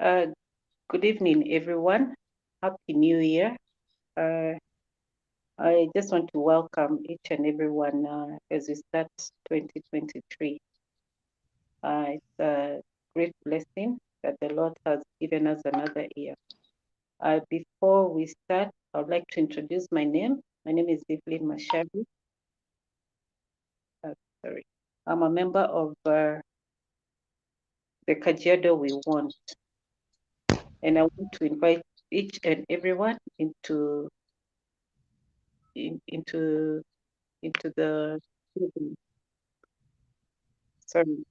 Good evening, everyone. Happy New Year. Uh, I just want to welcome each and everyone as we start 2023. It's a great blessing that the Lord has given us another year. Before we start, I would like to introduce my name. My name is Evelyn Mashabi. Sorry. I'm a member of the Kajiado We Want, and I want to invite each and everyone into the sorry,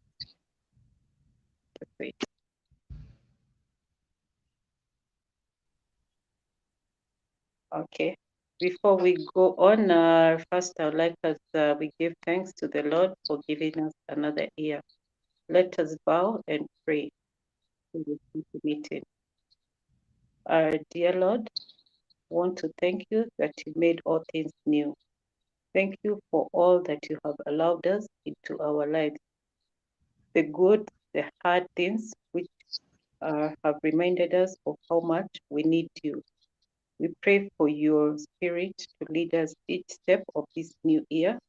just wait. Okay. Before we go on, first I would like us we give thanks to the Lord for giving us another year. Let us bow and pray in this meeting. Our dear Lord, I want to thank you that you made all things new. Thank you for all that you have allowed us into our lives, the good, the hard things, which have reminded us of how much we need you. We pray for your spirit to lead us each step of this new year.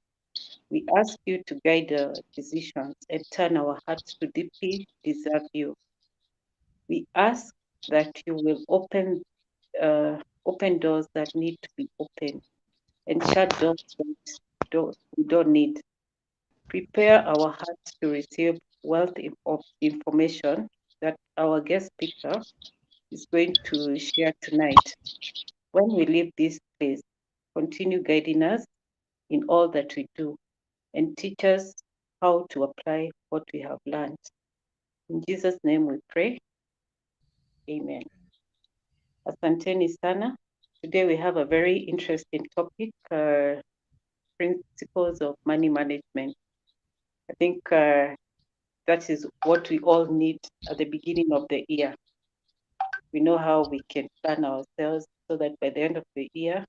We ask you to guide our decisions and turn our hearts to deeply deserve you. We ask that you will open doors that need to be opened and shut doors that we don't need. Prepare our hearts to receive wealth of information that our guest speaker is going to share tonight. When we leave this place, continue guiding us in all that we do and teach us how to apply what we have learned. In Jesus' name we pray. Amen. Asanteni sana. Today we have a very interesting topic, principles of money management. I think that is what we all need at the beginning of the year. We know how we can plan ourselves so that by the end of the year,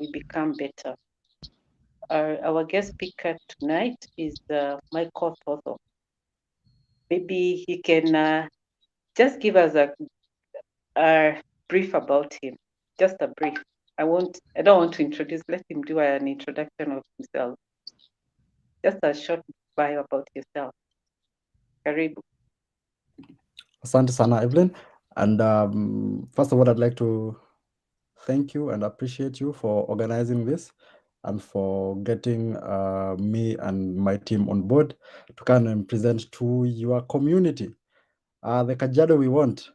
we become better. Our guest speaker tonight is Michael Thotho. Maybe he can just give us a brief about him, just a brief. I don't want to introduce. Let him do an introduction of himself. Just a short bio about yourself. Karibu. Asante sana, Evelyn. And first of all, I'd like to thank you and appreciate you for organizing this and for getting me and my team on board to come and present to your community. The Kajiado we want.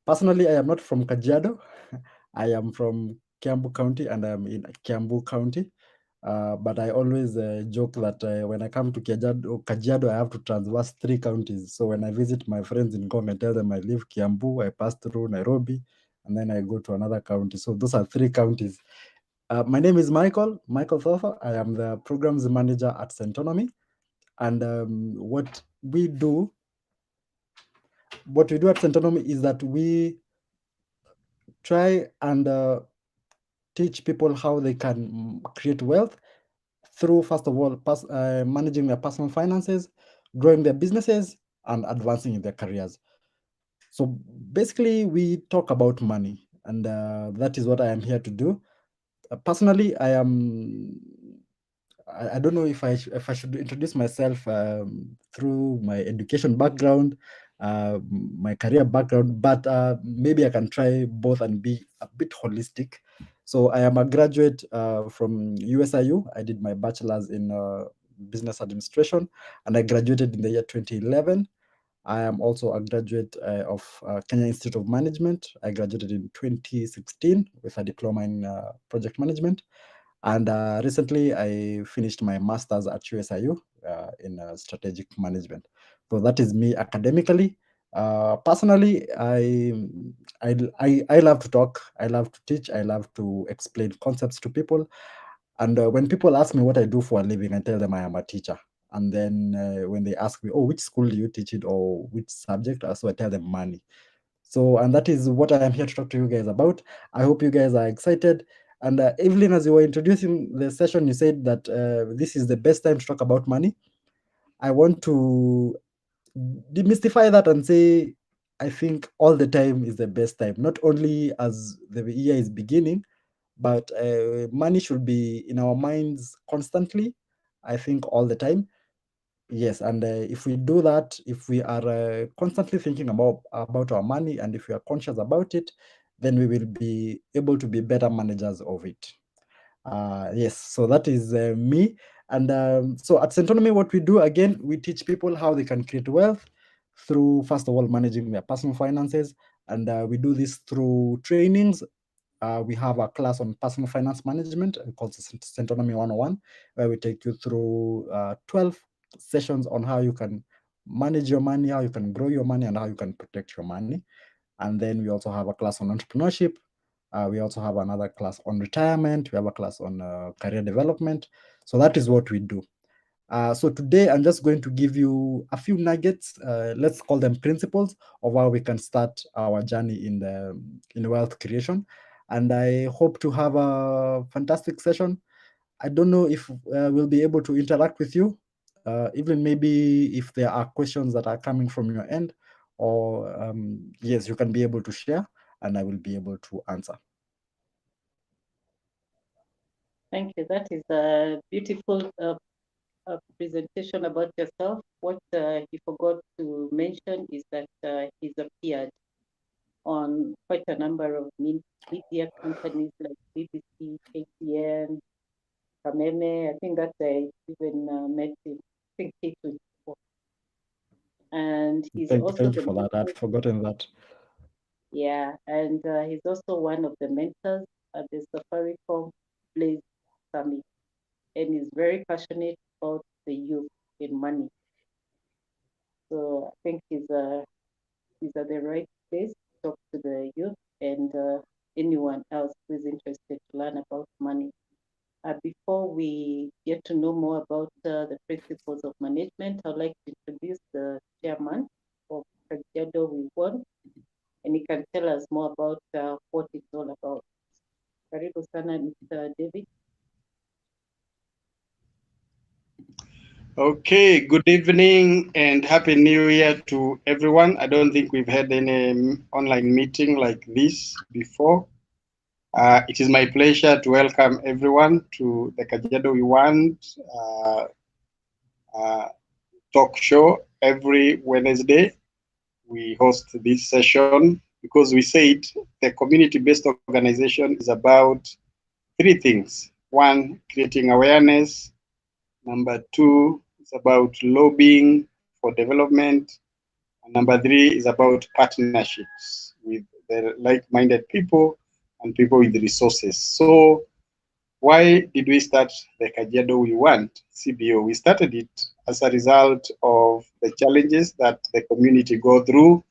Personally, I am not from Kajiado. I am from Kiambu County and I am in Kiambu County. But I always joke that when I come to Kajiado, I have to traverse 3 counties. So when I visit my friends in Ngong, I tell them I live Kiambu, I pass through Nairobi, and then I go to another county. So those are 3 counties. My name is Michael Thofa. I am the programs manager at Centonomy. And what we do at Centonomy is that we try and teach people how they can create wealth through, first of all, managing their personal finances, growing their businesses, and advancing in their careers. So basically, we talk about money, and that is what I am here to do. Personally, I don't know if I should introduce myself through my education background, my career background, but maybe I can try both and be a bit holistic. So I am a graduate from USIU. I did my bachelor's in business administration, and I graduated in the year 2011. I am also a graduate of Kenya Institute of Management. I graduated in 2016 with a diploma in project management. And recently, I finished my master's at USIU in strategic management. So that is me academically. Personally, I love to talk. I love to teach. I love to explain concepts to people. And when people ask me what I do for a living, I tell them I am a teacher. And then when they ask me, oh, which school do you teach it or which subject? So I tell them money. So, and that is what I am here to talk to you guys about. I hope you guys are excited. And Evelyn, as you were introducing the session, you said that this is the best time to talk about money. I want to demystify that and say I think all the time is the best time, not only as the year is beginning, but money should be in our minds constantly. I think all the time. Yes, and if we do that, if we are constantly thinking about our money, and if we are conscious about it, then we will be able to be better managers of it. Yes, so that is me. And so at Centonomy, what we do again, we teach people how they can create wealth through, first of all, managing their personal finances. And we do this through trainings. We have a class on personal finance management called Centonomy 101, where we take you through 12 sessions on how you can manage your money, how you can grow your money, and how you can protect your money. And then we also have a class on entrepreneurship. We also have another class on retirement. We have a class on career development. So that is what we do. So today I'm just going to give you a few nuggets, let's call them principles, of how we can start our journey in wealth creation. And I hope to have a fantastic session. I don't know if we'll be able to interact with you, even maybe if there are questions that are coming from your end, or yes, you can be able to share and I will be able to answer. Thank you. That is a beautiful presentation about yourself. What he forgot to mention is that he's appeared on quite a number of media companies like BBC, KTN, Kameme. I think that I even met him, I think K24. And he's also Thank you the for that. I'd mentor. forgotten that. Yeah, and he's also one of the mentors at the Safaricom Blaze Summit, and he's very passionate about the youth in money. So I think he's at the right place to talk to the youth and anyone else who is interested to learn about money. Before we get to know more about the principles of management, I'd like to introduce the chairman of Kajiado We Want, and he can tell us more about what it's all about. Karibu sana, Mr. David. Okay, good evening and happy new year to everyone. I don't think we've had any online meeting like this before. It is my pleasure to welcome everyone to the Kajiado We Want talk show every Wednesday. We host this session because we said the community-based organization is about three things. One, creating awareness. Number two, it's about lobbying for development. And number three is about partnerships with the like-minded people and people with resources. So why did we start the Kajiado We Want, CBO? We started it as a result of the challenges that the community go through,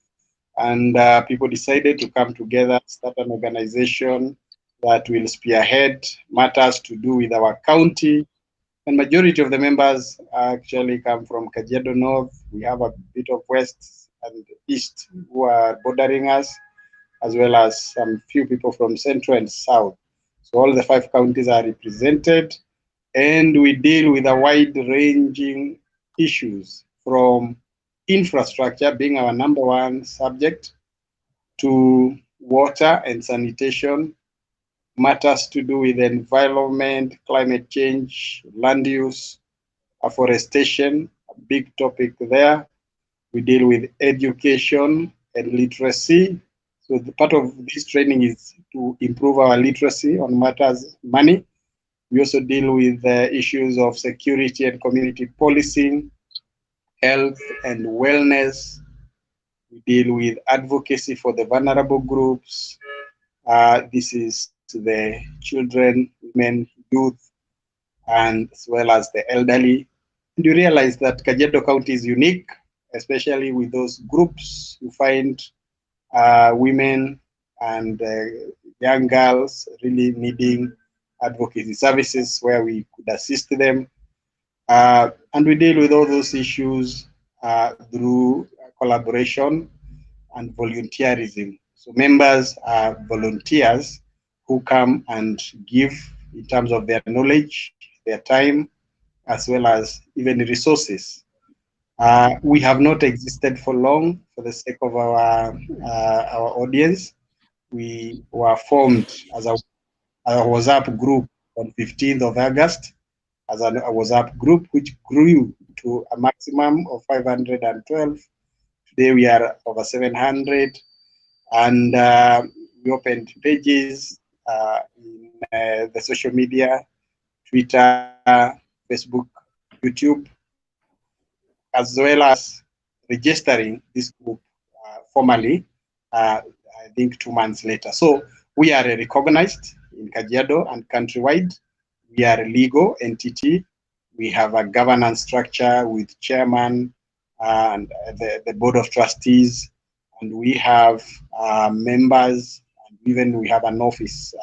and people decided to come together, start an organization that will spearhead matters to do with our county. And majority of the members actually come from Kajiado North. We have a bit of West and East who are bordering us, as well as some few people from Central and South. So all the 5 counties are represented, and we deal with a wide-ranging issues, from infrastructure being our number one subject, to water and sanitation, matters to do with environment, climate change, land use, afforestation, a big topic there. We deal with education and literacy. So the part of this training is to improve our literacy on matters money. We also deal with the issues of security and community policing, health and wellness. We deal with advocacy for the vulnerable groups. This is the children, women, youth, and as well as the elderly. And you realize that Kajiado County is unique, especially with those groups. You find women and young girls really needing advocacy services where we could assist them. And we deal with all those issues through collaboration and volunteerism. So members are volunteers who come and give in terms of their knowledge, their time, as well as even resources. We have not existed for long for the sake of our audience. We were formed as a WhatsApp group on 15th of August as a WhatsApp group, which grew to a maximum of 512. Today we are over 700, and we opened pages in the social media, Twitter, Facebook, YouTube, as well as registering this group formally, uh, I think 2 months later. So we are recognized in Kajiado and countrywide. We are a legal entity. We have a governance structure with chairman and the board of trustees, and we have members, and even we have an office.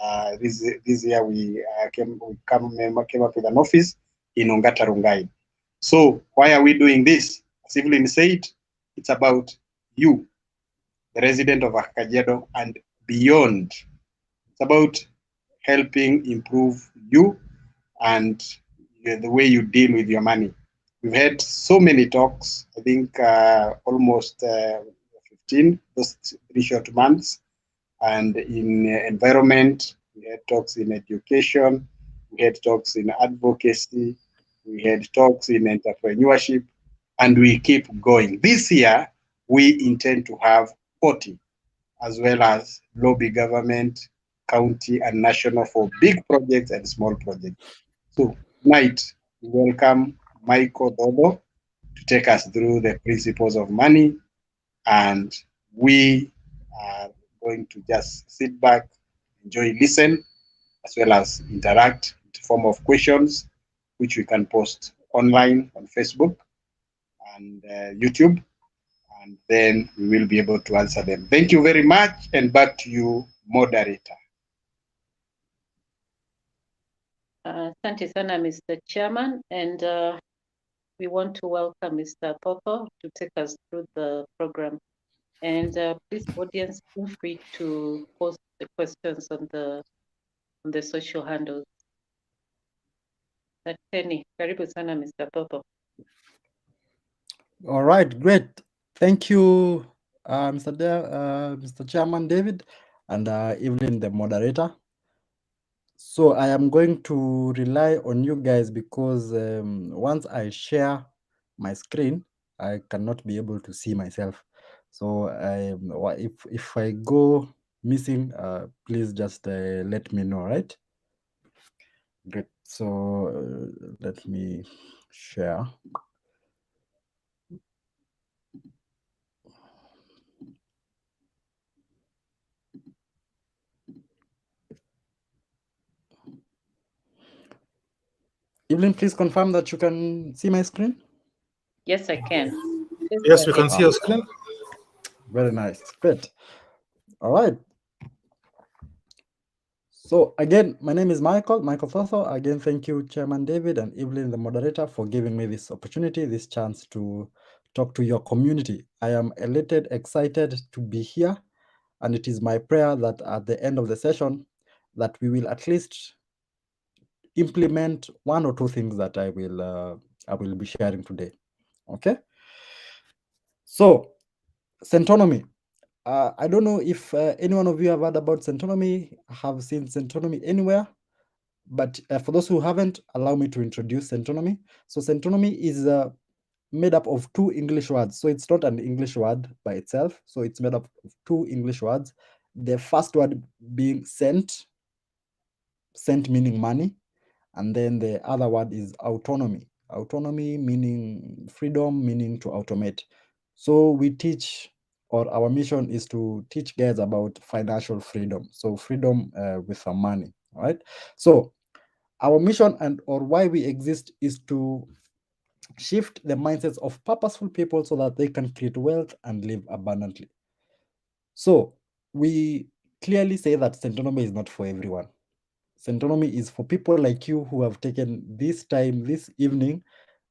This year we came up with an office in Ongata Rongai. So why are we doing this? As Evelyn said, it's about you, the resident of Kajiado, and beyond. It's about helping improve you and the way you deal with your money. We've had so many talks, I think almost 15, those 3 short months. And in environment, we had talks in education, we had talks in advocacy, we had talks in entrepreneurship, and we keep going. This year, we intend to have 40, as well as lobby government, county, and national for big projects and small projects. So tonight, we welcome Michael Dodo to take us through the principles of money, and we are going to just sit back, enjoy, listen, as well as interact in the form of questions, which we can post online on Facebook and YouTube, and then we will be able to answer them. Thank you very much, and back to you, moderator. Asante sana, Mr. Chairman, and we want to welcome Mr. Popo to take us through the program. And please, audience, feel free to post the questions on the social handles. Asanteni, karibu sana, Mr. Popo. All right, great. Thank you, Mr. Chairman David, and Evelyn, the moderator. So I am going to rely on you guys because once I share my screen, I cannot be able to see myself. So if I go missing, please just let me know, right? Great. So let me share. Evelyn, please confirm that you can see my screen. Yes, I can. Yes, we can see your screen. Very nice. Great. All right. So again, my name is Michael Thotho. Again, thank you, Chairman David and Evelyn, the moderator, for giving me this opportunity, this chance to talk to your community. I am elated, excited to be here, and it is my prayer that at the end of the session, that we will at least implement one or two things that I will be sharing today. Okay. So, Centonomy. I don't know if any one of you have heard about Centonomy, have seen Centonomy anywhere, but for those who haven't, allow me to introduce Centonomy. So Centonomy is made up of two English words. So it's not an English word by itself. So it's made up of two English words. The first word being cent meaning money, and then the other word is autonomy. Autonomy meaning freedom, meaning to automate. So we teach, or our mission is to teach guys about financial freedom. So freedom with some money, right? So our mission and or why we exist is to shift the mindsets of purposeful people so that they can create wealth and live abundantly. So we clearly say that Centonomy is not for everyone. Centonomy is for people like you who have taken this time, this evening,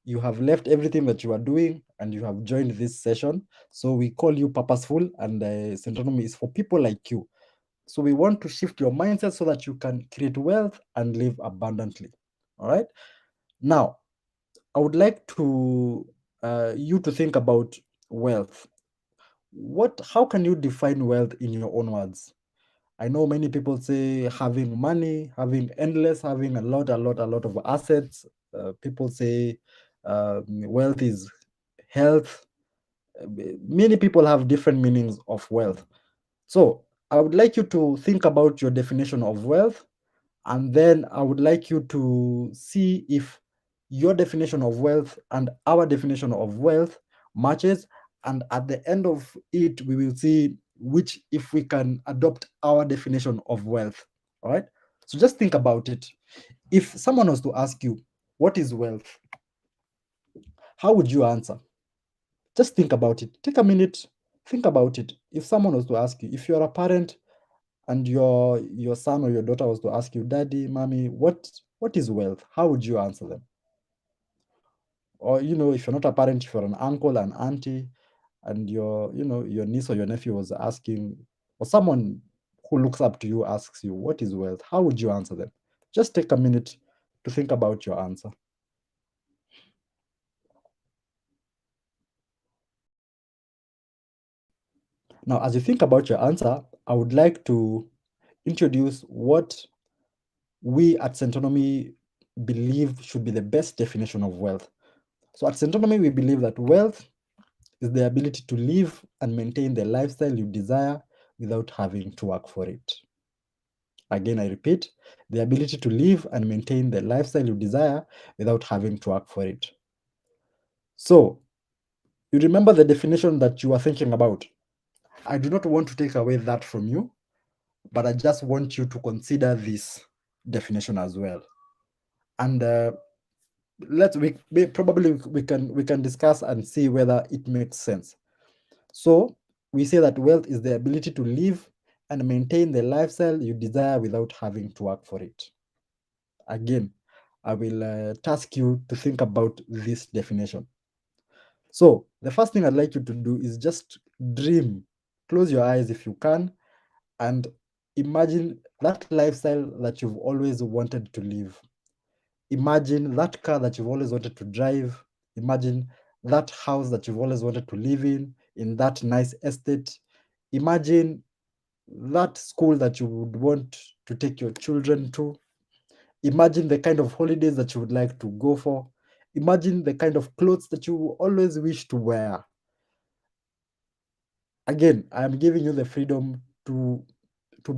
you have left everything that you are doing and you have joined this session. So we call you purposeful, and Centonomy is for people like you. So we want to shift your mindset so that you can create wealth and live abundantly. All right. Now, I would like to you to think about wealth. How can you define wealth in your own words? I know many people say having money, having endless, having a lot of assets. People say wealth is health. Many people have different meanings of wealth. So I would like you to think about your definition of wealth, and then I would like you to see if your definition of wealth and our definition of wealth matches. And at the end of it, we will see if we can adopt our definition of wealth. All right. So just think about it. If someone was to ask you, what is wealth? How would you answer? Just think about it. Take a minute, think about it. If someone was to ask you, if you're a parent and your son or your daughter was to ask you, Daddy, Mommy, what is wealth? How would you answer them? Or if you're not a parent, if you're an uncle, an auntie, and your niece or your nephew was asking, or someone who looks up to you asks you, what is wealth? How would you answer them? Just take a minute to think about your answer. Now, as you think about your answer, I would like to introduce what we at Centonomy believe should be the best definition of wealth. So at Centonomy, we believe that wealth is the ability to live and maintain the lifestyle you desire without having to work for it. Again, I repeat, the ability to live and maintain the lifestyle you desire without having to work for it. So, you remember the definition that you are thinking about. I do not want to take away that from you, but I just want you to consider this definition as well. And we can discuss and see whether it makes sense. So we say that wealth is the ability to live and maintain the lifestyle you desire without having to work for it. Again, I will task you to think about this definition. So the first thing I'd like you to do is just dream. Close your eyes if you can, and imagine that lifestyle that you've always wanted to live. Imagine that car that you've always wanted to drive. Imagine that house that you've always wanted to live in that nice estate. Imagine that school that you would want to take your children to. Imagine the kind of holidays that you would like to go for. Imagine the kind of clothes that you always wish to wear. Again, I am giving you the freedom to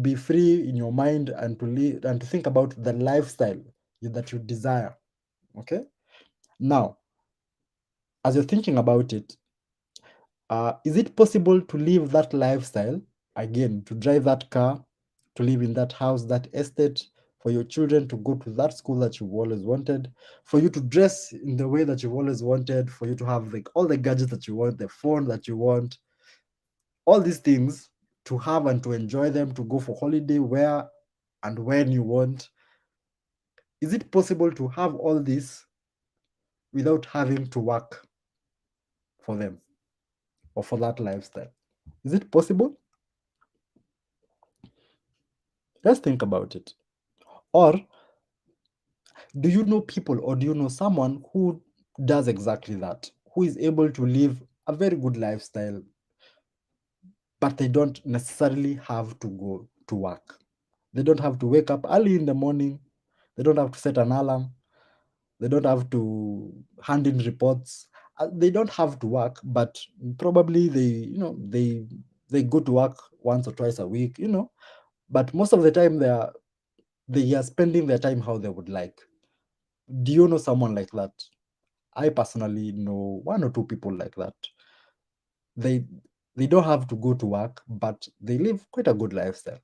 be free in your mind and to live and to think about the lifestyle that you desire. Okay? Now, as you're thinking about it, is it possible to live that lifestyle? Again, to drive that car, to live in that house, that estate, for your children to go to that school that you've always wanted, for you to dress in the way that you've always wanted, for you to have like all the gadgets that you want, the phone that you want, all these things, to have and to enjoy them, to go for holiday where and when you want. Is it possible to have all this without having to work for them or for that lifestyle? Is it possible? Let's think about it. Or do you know people, or do you know someone who does exactly that, who is able to live a very good lifestyle, but they don't necessarily have to go to work? They don't have to wake up early in the morning. They don't have to set an alarm. They don't have to hand in reports. They don't have to work, but probably they go to work once or twice a week, but most of the time they are spending their time how they would like. Do you know someone like that? I personally know one or two people like that. They don't have to go to work, but they live quite a good lifestyle.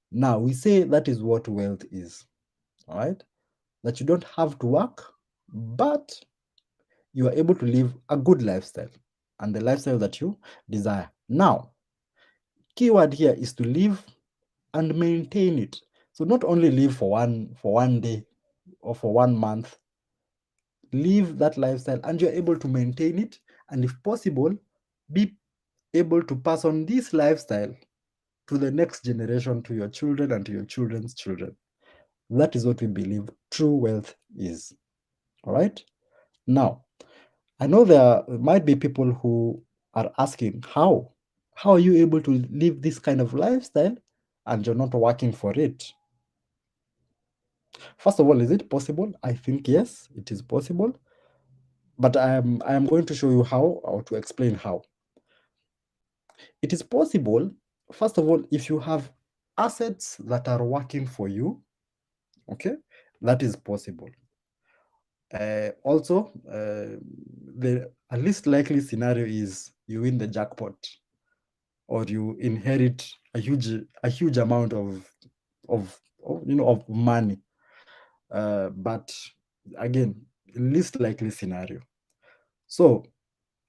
Now we say that is what wealth is. All right? That you don't have to work, but you are able to live a good lifestyle and the lifestyle that you desire. Now, keyword here is to live and maintain it. So not only live for one day or for 1 month, live that lifestyle and you're able to maintain it, and if possible, be able to pass on this lifestyle to the next generation, to your children and to your children's children. That is what we believe true wealth is. All right? Now, I know there might be people who are asking, how? How are you able to live this kind of lifestyle and you're not working for it? First of all, is it possible? I think yes, it is possible. But I am going to show you how, or to explain how. It is possible, first of all, if you have assets that are working for you, okay, that is possible. Also, the least likely scenario is you win the jackpot or you inherit a huge amount of money. But again, least likely scenario. So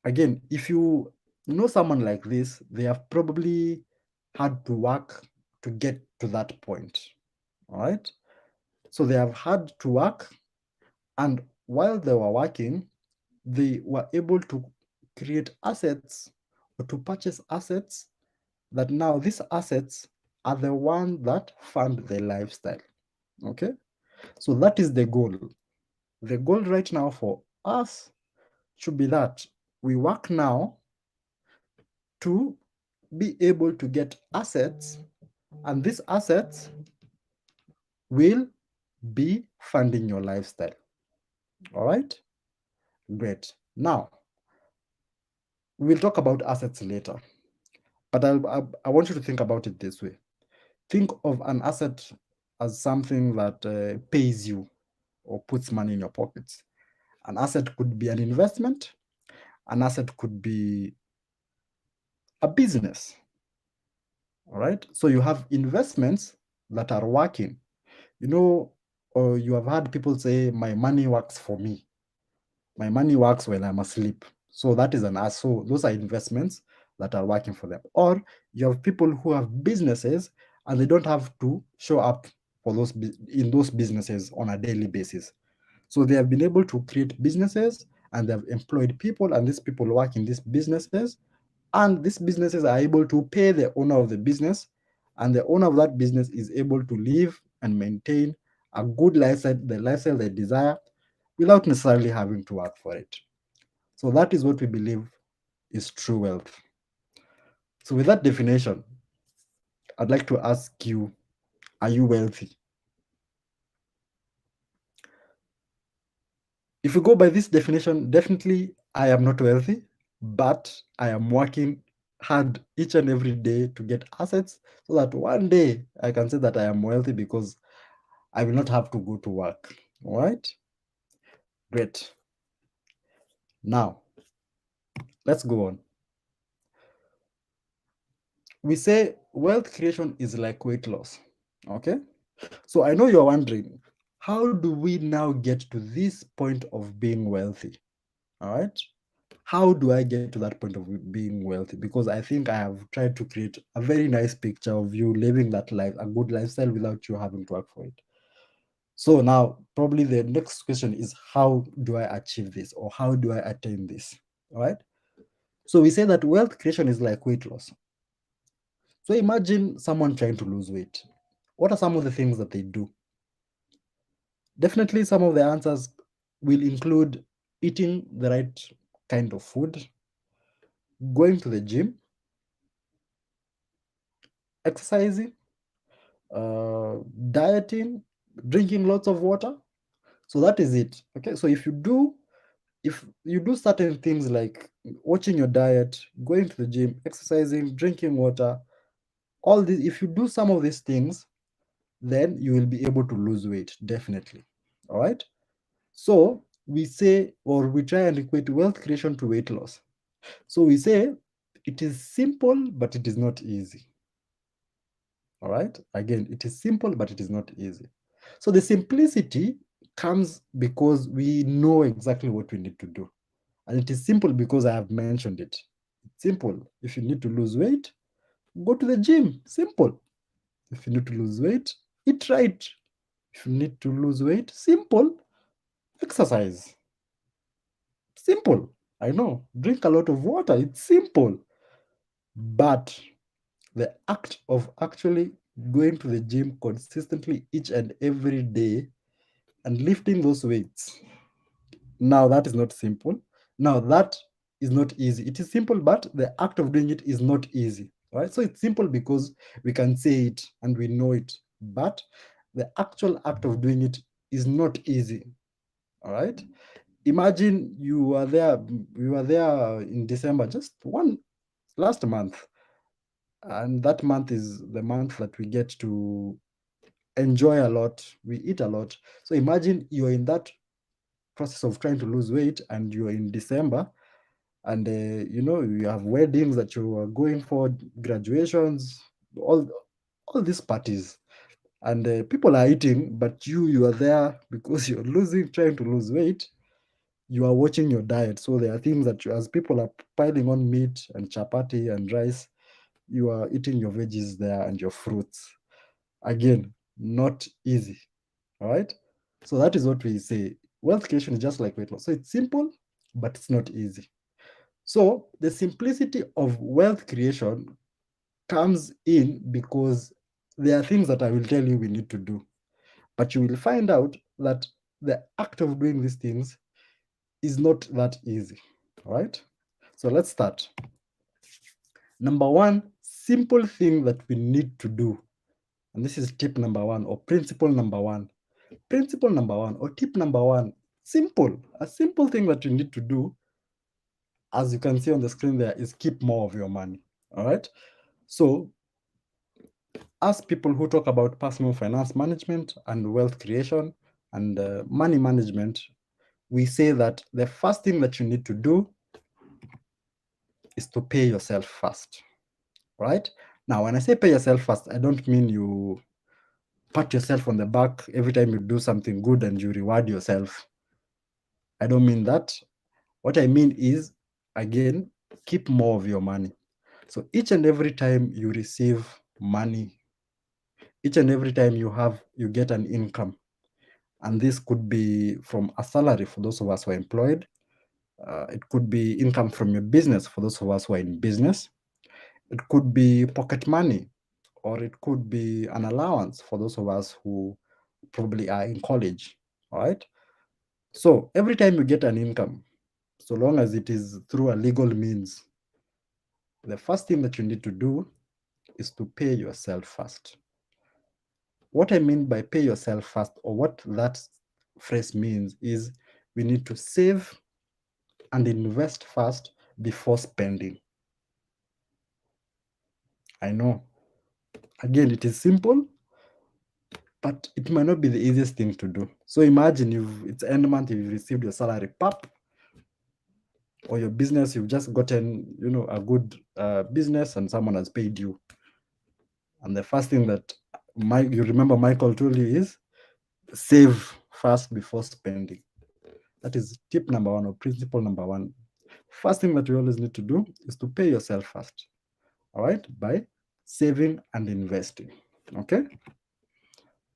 again, if you know someone like this, they have probably had to work to get to that point. All right. So they have had to work, and while they were working, they were able to create assets or to purchase assets that now these assets are the ones that fund their lifestyle. Okay. So that is the goal. The goal right now for us should be that we work now to be able to get assets, and these assets will be funding your lifestyle. All right, great. Now, we'll talk about assets later, but I want you to think about it this way. Think of an asset as something that pays you or puts money in your pockets. An asset could be an investment, an asset could be a business. All right, so you have investments that are working. Or you have heard people say, my money works for me. My money works when I'm asleep. So that is an asset. So those are investments that are working for them. Or you have people who have businesses and they don't have to show up for in those businesses on a daily basis. So they have been able to create businesses and they have employed people, and these people work in these businesses, and these businesses are able to pay the owner of the business, and the owner of that business is able to live and maintain a good lifestyle, the lifestyle they desire, without necessarily having to work for it. So that is what we believe is true wealth. So with that definition, I'd like to ask you, are you wealthy? If you go by this definition, definitely I am not wealthy, but I am working hard each and every day to get assets so that one day I can say that I am wealthy because I will not have to go to work. All right? Great. Now, let's go on. We say wealth creation is like weight loss. Okay? So I know you're wondering, how do we now get to this point of being wealthy? All right? How do I get to that point of being wealthy? Because I think I have tried to create a very nice picture of you living that life, a good lifestyle, without you having to work for it. So now, probably the next question is, how do I achieve this, or how do I attain this? All right. So we say that wealth creation is like weight loss. So imagine someone trying to lose weight. What are some of the things that they do? Definitely, some of the answers will include eating the right kind of food, going to the gym, exercising, dieting, drinking lots of water. So that is it. Okay. So if you do certain things like watching your diet, going to the gym, exercising, drinking water, all these, if you do some of these things, then you will be able to lose weight, definitely. All right. So we say, or we try and equate wealth creation to weight loss. So we say it is simple, but it is not easy. All right. Again, it is simple, but it is not easy. So the simplicity comes because we know exactly what we need to do. And it is simple because I have mentioned it. It's simple. If you need to lose weight, go to the gym. Simple. If you need to lose weight, eat right. If you need to lose weight, simple. Exercise. Simple. I know. Drink a lot of water. It's simple. But the act of actually going to the gym consistently each and every day and lifting those weights, now that is not simple. Now that is not easy. It is simple, but the act of doing it is not easy. Right? So it's simple because we can say it and we know it, but the actual act of doing it is not easy. All right. Imagine you were there, we were there in December, just last month. And that month is the month that we get to enjoy a lot, we eat a lot. So imagine you're in that process of trying to lose weight and you're in December, and you have weddings that you are going for, graduations, all these parties, and people are eating, but you are there because you're trying to lose weight. You are watching your diet. So there are things that as people are piling on meat and chapati and rice, you are eating your veggies there and your fruits. Again, not easy. All right. So that is what we say. Wealth creation is just like weight loss. So it's simple, but it's not easy. So the simplicity of wealth creation comes in because there are things that I will tell you we need to do. But you will find out that the act of doing these things is not that easy. All right. So let's start. Number one, simple thing that we need to do. And this is tip number one or principle number one. Principle number one or tip number one, simple. A simple thing that you need to do, as you can see on the screen there, is keep more of your money. All right. So as people who talk about personal finance management and wealth creation and money management, we say that the first thing that you need to do is to pay yourself first. Right? Now, when I say pay yourself first, I don't mean you pat yourself on the back every time you do something good and you reward yourself. I don't mean that. What I mean is, again, keep more of your money. So each and every time you receive money, each and every time you get an income, and this could be from a salary for those of us who are employed. It could be income from your business for those of us who are in business. It could be pocket money, or it could be an allowance for those of us who probably are in college. All right. So every time you get an income, so long as it is through a legal means, the first thing that you need to do is to pay yourself first. What I mean by pay yourself first, or what that phrase means, is we need to save and invest first before spending. I know. Again, it is simple, but it might not be the easiest thing to do. So imagine it's end month, you've received your salary, pop, or your business, you've just gotten, a good business and someone has paid you. And the first thing that you remember Michael told you is save first before spending. That is tip number one or principle number one. First thing that you always need to do is to pay yourself first. All right, by saving and investing. Okay.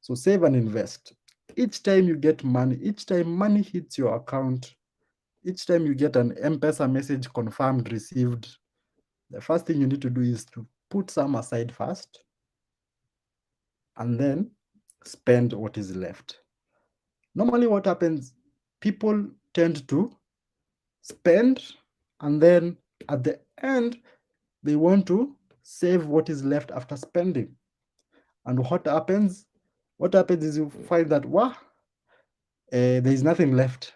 So save and invest. Each time you get money, each time money hits your account, each time you get an M-Pesa message confirmed received, the first thing you need to do is to put some aside first and then spend what is left. Normally what happens, people tend to spend and then at the end, they want to save what is left after spending. And what happens? What happens is you find that, there is nothing left.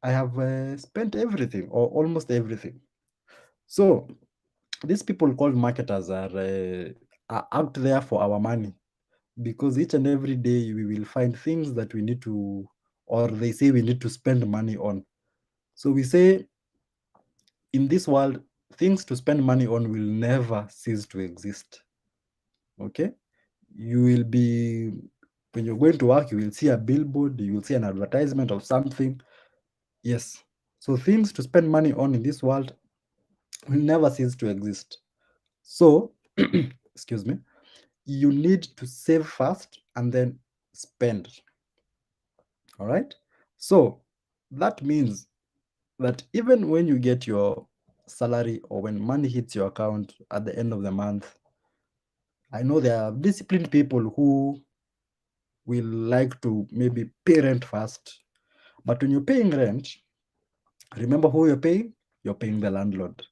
I have spent everything or almost everything. So these people called marketers are out there for our money, because each and every day we will find things that we need to, or they say we need to spend money on. So we say in this world, things to spend money on will never cease to exist. Okay? You will be, when you're going to work, you will see a billboard, you will see an advertisement of something. Yes. So things to spend money on in this world will never cease to exist. So, excuse me, you need to save first and then spend. All right. So that means that even when you get your salary or when money hits your account at the end of the month, I know there are disciplined people who will like to maybe pay rent first. But when you're paying rent, Remember who you're paying? You're paying the landlord.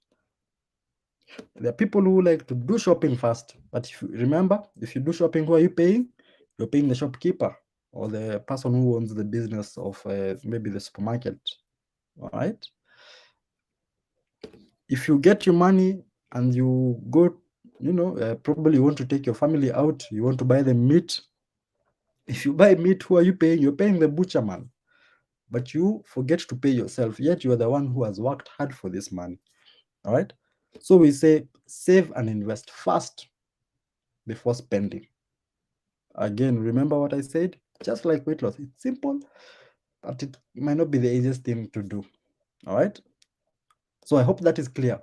There are people who like to do shopping first, but if you remember, if you do shopping, who are you paying? You're paying the shopkeeper or the person who owns the business of maybe the supermarket. All right. If you get your money and you go, probably you want to take your family out, you want to buy the meat. If you buy meat, who are you paying? You're paying the butcher man. But you forget to pay yourself, yet you are the one who has worked hard for this money. All right. So we say save and invest first before spending. Again, remember what I said? Just like weight loss, it's simple, but it might not be the easiest thing to do. All right. So I hope that is clear.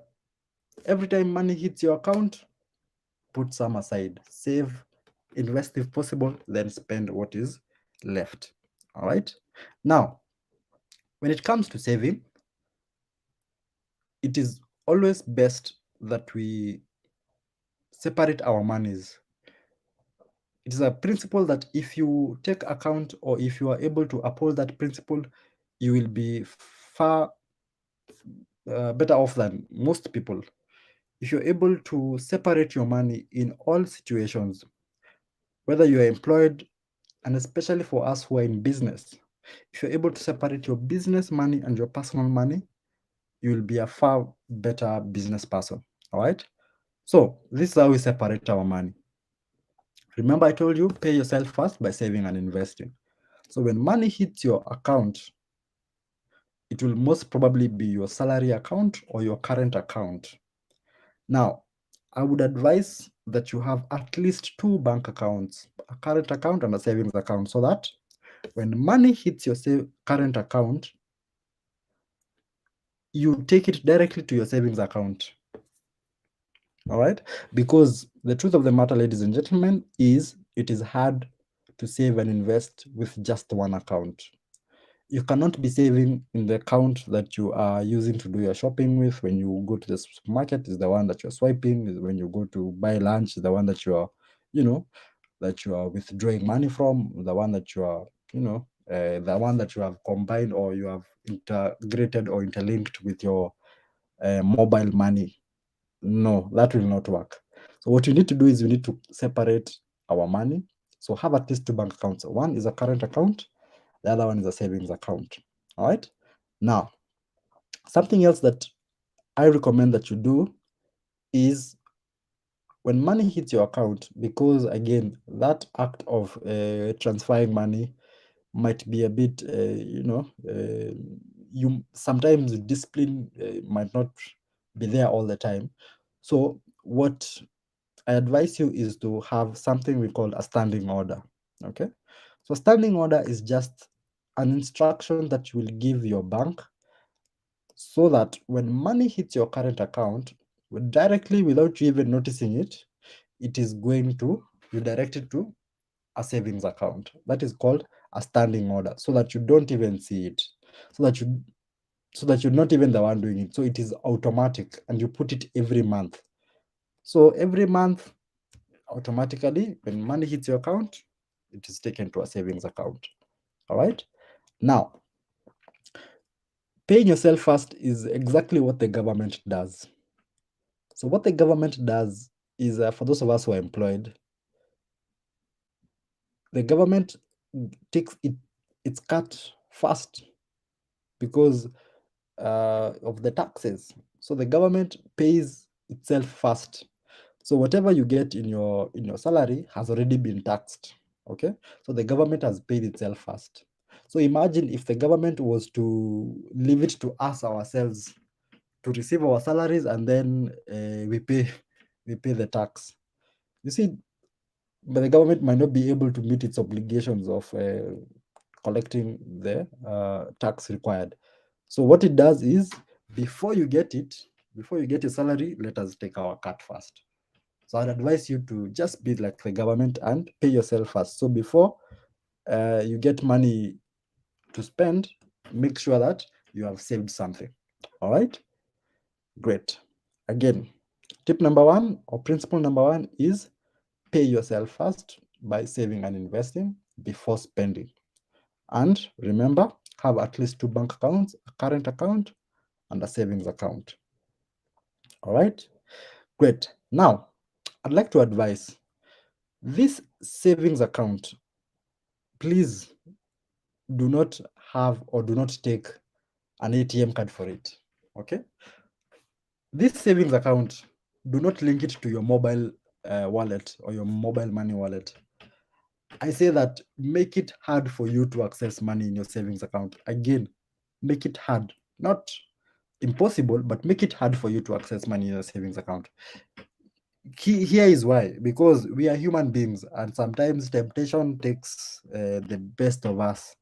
Every time money hits your account, put some aside, save, invest if possible, then spend what is left. All right. Now, when it comes to saving, it is always best that we separate our monies. It is a principle that if you take account or if you are able to uphold that principle, you will be far better off than most people. If you're able to separate your money in all situations, whether you are employed, and especially for us who are in business, if you're able to separate your business money and your personal money, you will be a far better business person. All right. So this is how we separate our money. Remember, I told you, pay yourself first by saving and investing. So when money hits your account, it will most probably be your salary account or your current account. Now, I would advise that you have at least 2 bank accounts, a current account and a savings account, so that when money hits your current account, you take it directly to your savings account. All right? Because the truth of the matter, ladies and gentlemen, is it is hard to save and invest with just one account. You cannot be saving in the account that you are using to do your shopping with. When you go to the supermarket, is the one that you're swiping. When you go to buy lunch, is the one that you are, that you are withdrawing money from. The one that you are, the one that you have combined or you have integrated or interlinked with your mobile money. No, that will not work. So what you need to do is you need to separate our money. So have at least 2 bank accounts. One is a current account, the other one is a savings account. All right. Now, something else that I recommend that you do is when money hits your account, because again, that act of transferring money might be a bit, you sometimes discipline might not be there all the time. So what I advise you is to have something we call a standing order. Okay. So standing order is just an instruction that you will give your bank so that when money hits your current account, directly without you even noticing it, it is going to, you direct it to a savings account. That is called a standing order, so that you don't even see it, so that you're not even the one doing it. So it is automatic and you put it every month. So every month, automatically, when money hits your account, it is taken to a savings account. All right. Now, paying yourself first is exactly what the government does. So what the government does is, for those of us who are employed, the government takes its cut first because of the taxes. So the government pays itself first. So whatever you get in your salary has already been taxed. Okay, so the government has paid itself first. So imagine if the government was to leave it to us ourselves to receive our salaries and then we pay the tax. You see, but the government might not be able to meet its obligations of collecting the tax required. So what it does is, before you get your salary, let us take our cut first. So I'd advise you to just be like the government and pay yourself first. So before you get money to spend, make sure that you have saved something. All right, great. Again, tip number 1 or principle number 1 is pay yourself first by saving and investing before spending. And remember, have at least 2 bank accounts, a current account and a savings account. All right, great. Now, I'd like to advise this savings account, please do not have or do not take an ATM card for it. Okay, this savings account, do not link it to your mobile wallet or your mobile money wallet. I say that make it hard for you to access money in your savings account. Again, make it hard, not impossible, but make it hard for you to access money in your savings account. Here is why, because we are human beings and sometimes temptation takes the best of us.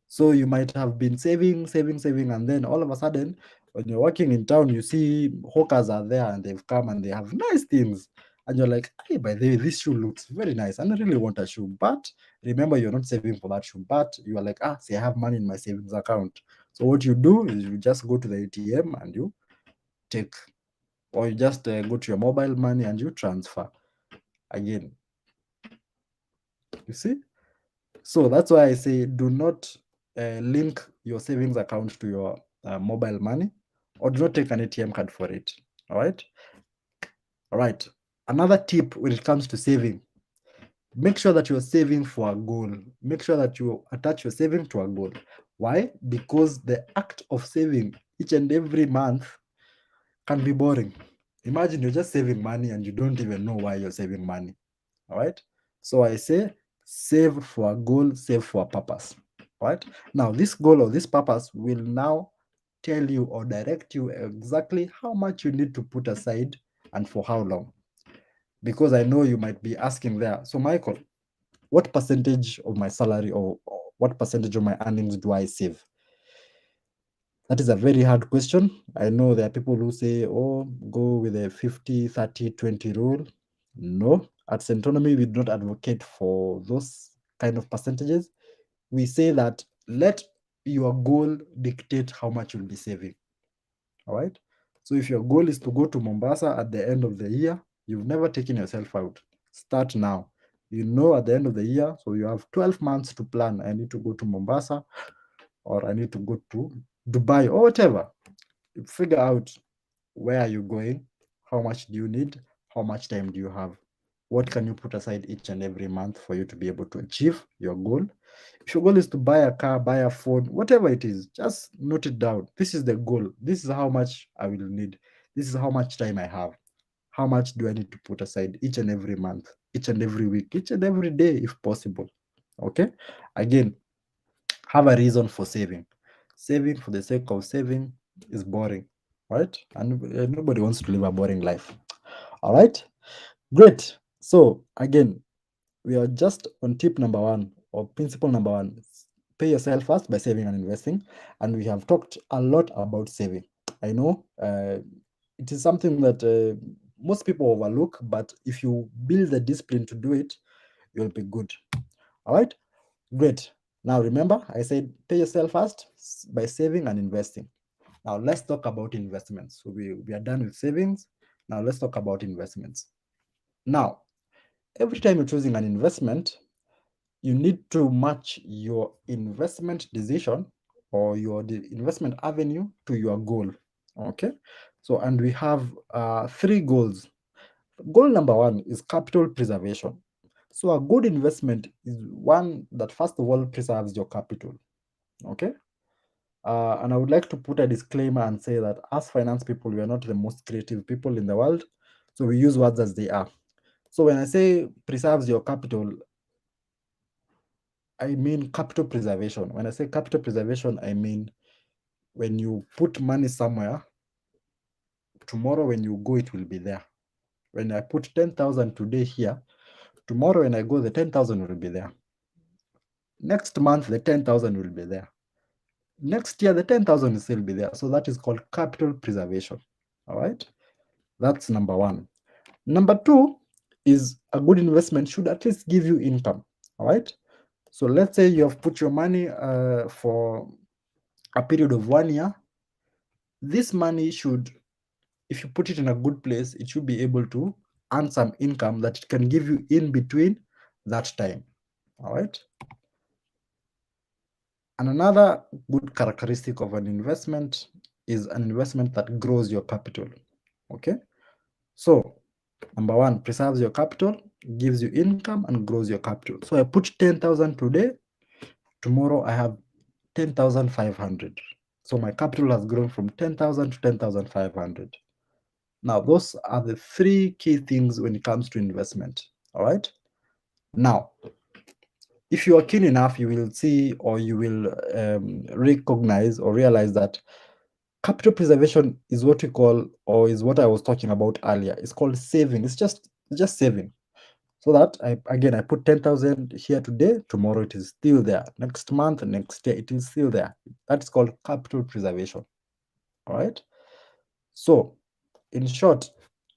So you might have been saving, and then all of a sudden, when you're working in town, you see hawkers are there and they've come and they have nice things. And you're like, hey, by the way, this shoe looks very nice. And I really want a shoe. But remember, you're not saving for that shoe. But you are like, see, I have money in my savings account. So what you do is you just go to the ATM and you take, or you just go to your mobile money and you transfer again. You see? So that's why I say do not link your savings account to your mobile money, or do not take an ATM card for it. All right. All right. Another tip when it comes to saving, make sure that you're saving for a goal. Make sure that you attach your saving to a goal. Why? Because the act of saving each and every month can be boring. Imagine you're just saving money and you don't even know why you're saving money. All right. So I say save for a goal, save for a purpose. All right. Now, this goal or this purpose will now tell you or direct you exactly how much you need to put aside and for how long. Because I know you might be asking there, so Michael, what percentage of my salary or what percentage of my earnings do I save? That is a very hard question. I know there are people who say, oh, go with a 50, 30, 20 rule. No, at Centonomy, we do not advocate for those kind of percentages. We say that let your goal dictate how much you'll be saving. All right. So if your goal is to go to Mombasa at the end of the year, you've never taken yourself out. Start now. You know, at the end of the year, so you have 12 months to plan. I need to go to Mombasa, or I need to go to Dubai, or whatever. You figure out where are you going, how much do you need, how much time do you have, what can you put aside each and every month for you to be able to achieve your goal. If your goal is to buy a car, buy a phone, whatever it is, just note it down. This is the goal. This is how much I will need. This is how much time I have. How much do I need to put aside each and every month, each and every week, each and every day, if possible? Okay. Again, have a reason for saving. Saving for the sake of saving is boring, right? And nobody wants to live a boring life. All right. Great. So again, we are just on tip number 1 or principle number 1. Pay yourself first by saving and investing. And we have talked a lot about saving. I know it is something that most people overlook, but if you build the discipline to do it, you'll be good. All right. Great. Now remember, I said pay yourself first by saving and investing. Now let's talk about investments. So we are done with savings. Now let's talk about investments. Now, every time you're choosing an investment, you need to match your investment decision or your investment avenue to your goal. Okay. So, and we have 3 goals. Goal number 1 is capital preservation. So a good investment is one that first of all preserves your capital. Okay. And I would like to put a disclaimer and say that as finance people, we are not the most creative people in the world. So we use words as they are. So when I say preserves your capital, I mean capital preservation. When I say capital preservation, I mean when you put money somewhere, tomorrow when you go, it will be there. When I put 10,000 today here, tomorrow when I go, the 10,000 will be there. Next month, the 10,000 will be there. Next year, the 10,000 will still be there. So that is called capital preservation. All right. That's number 1. Number 2 is a good investment should at least give you income. All right. So let's say you have put your money for a period of 1 year. This money should, if you put it in a good place, it should be able to earn some income that it can give you in between that time. All right. And another good characteristic of an investment is an investment that grows your capital. Okay, so number one, preserves your capital, gives you income, and grows your capital. So I put 10,000 today. Tomorrow I have 10,500. So my capital has grown from 10,000 to 10,500. Now, those are the three key things when it comes to investment. All right. Now, if you are keen enough, you will see, or you will recognize or realize that capital preservation is what we call, or is what I was talking about earlier. It's called saving. It's just saving. So that I put 10,000 here today, tomorrow it is still there. Next month, next year, it is still there. That's called capital preservation. All right. So, in short,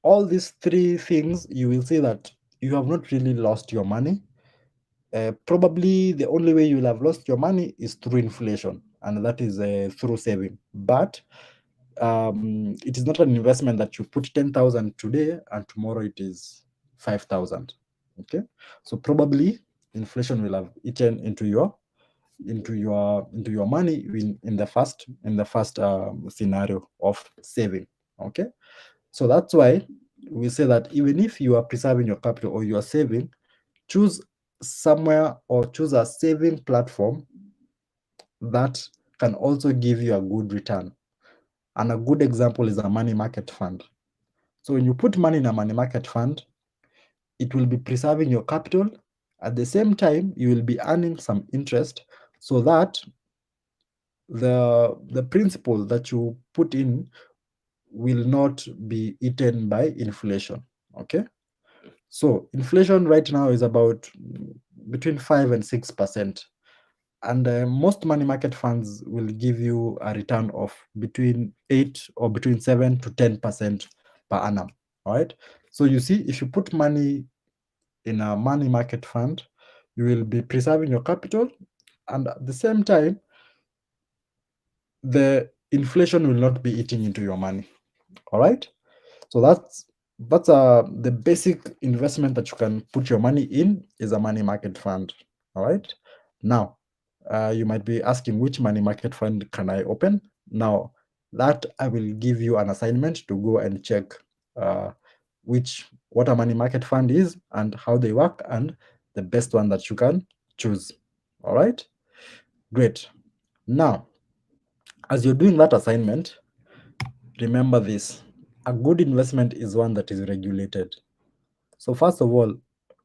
all these three things, you will see that you have not really lost your money. Probably the only way you will have lost your money is through inflation, and that is through saving. But it is not an investment that you put 10,000 today and tomorrow it is 5,000. Okay, so probably inflation will have eaten into your money in the first scenario of saving. Okay, so that's why we say that even if you are preserving your capital or you are saving, choose somewhere or choose a saving platform that can also give you a good return. And a good example is a money market fund. So when you put money in a money market fund, it will be preserving your capital. At the same time, you will be earning some interest, so that the principal that you put in will not be eaten by inflation. Okay, so inflation right now is about between 5 and 6%, and most money market funds will give you a return of between 8 or between 7 to 10% per annum. All right, so you see, if you put money in a money market fund, you will be preserving your capital, and at the same time, the inflation will not be eating into your money. All right, so that's the basic investment that you can put your money in, is a money market fund. All right, now you might be asking, which money market fund can I open? Now, that I will give you an assignment to go and check what a money market fund is and how they work, and the best one that you can choose. All right, great. Now, as you're doing that assignment, remember this: a good investment is one that is regulated. So first of all,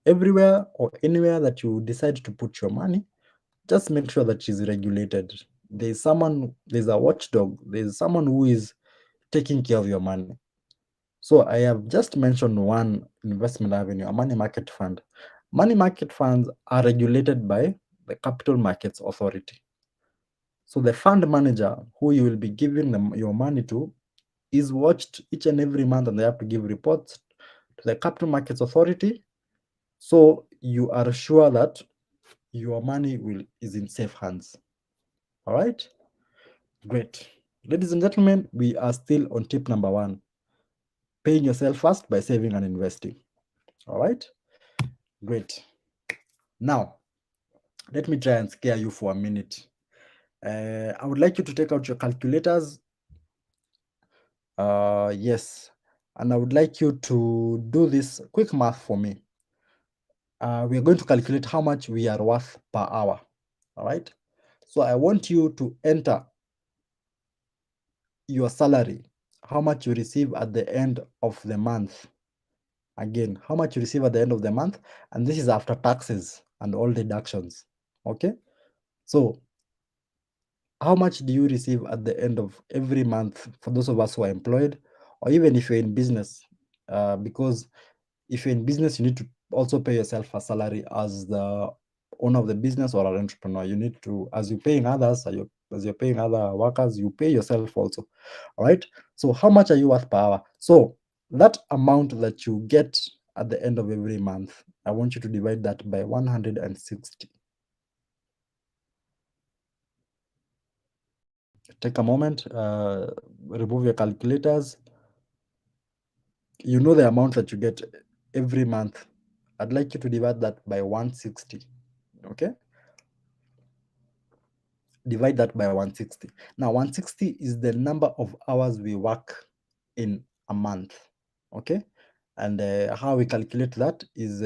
everywhere or anywhere that you decide to put your money, just make sure that it's regulated. There's a watchdog, there's someone who is taking care of your money. So I have just mentioned one investment avenue, a money market fund. Money market funds are regulated by the Capital Markets Authority. So the fund manager who you will be giving your money to is watched each and every month, and they have to give reports to the Capital Markets Authority. So you are sure that your money is in safe hands. All right, great. Ladies and gentlemen, we are still on tip number 1, paying yourself first by saving and investing. All right, great. Now, let me try and scare you for a minute. I would like you to take out your calculators. Yes, and I would like you to do this quick math for me. We are going to calculate how much we are worth per hour. All right, so I want you to enter your salary, how much you receive at the end of the month. Again, how much you receive at the end of the month, and this is after taxes and all deductions. Okay, so how much do you receive at the end of every month for those of us who are employed, or even if you're in business? Because if you're in business, you need to also pay yourself a salary as the owner of the business or an entrepreneur. You need to, as you're paying others, as you're paying other workers, you pay yourself also. All right, so how much are you worth per hour? So that amount that you get at the end of every month, I want you to divide that by 160. Take a moment, remove your calculators. You know the amount that you get every month. I'd like you to divide that by 160. Okay, divide that by 160. Now 160 is the number of hours we work in a month. Okay, and how we calculate that is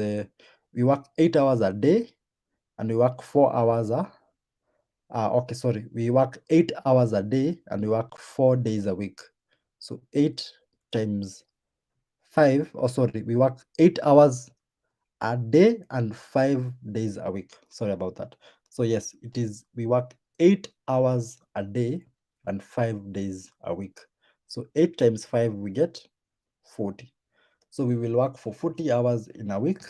we work 8 hours a day and we work 4 hours we work 8 hours a day and we work 4 days a week. So 8 times 5, we work 8 hours a day and 5 days a week. Sorry about that. So yes, it is, we work 8 hours a day and 5 days a week. So 8 times 5, we get 40. So we will work for 40 hours in a week,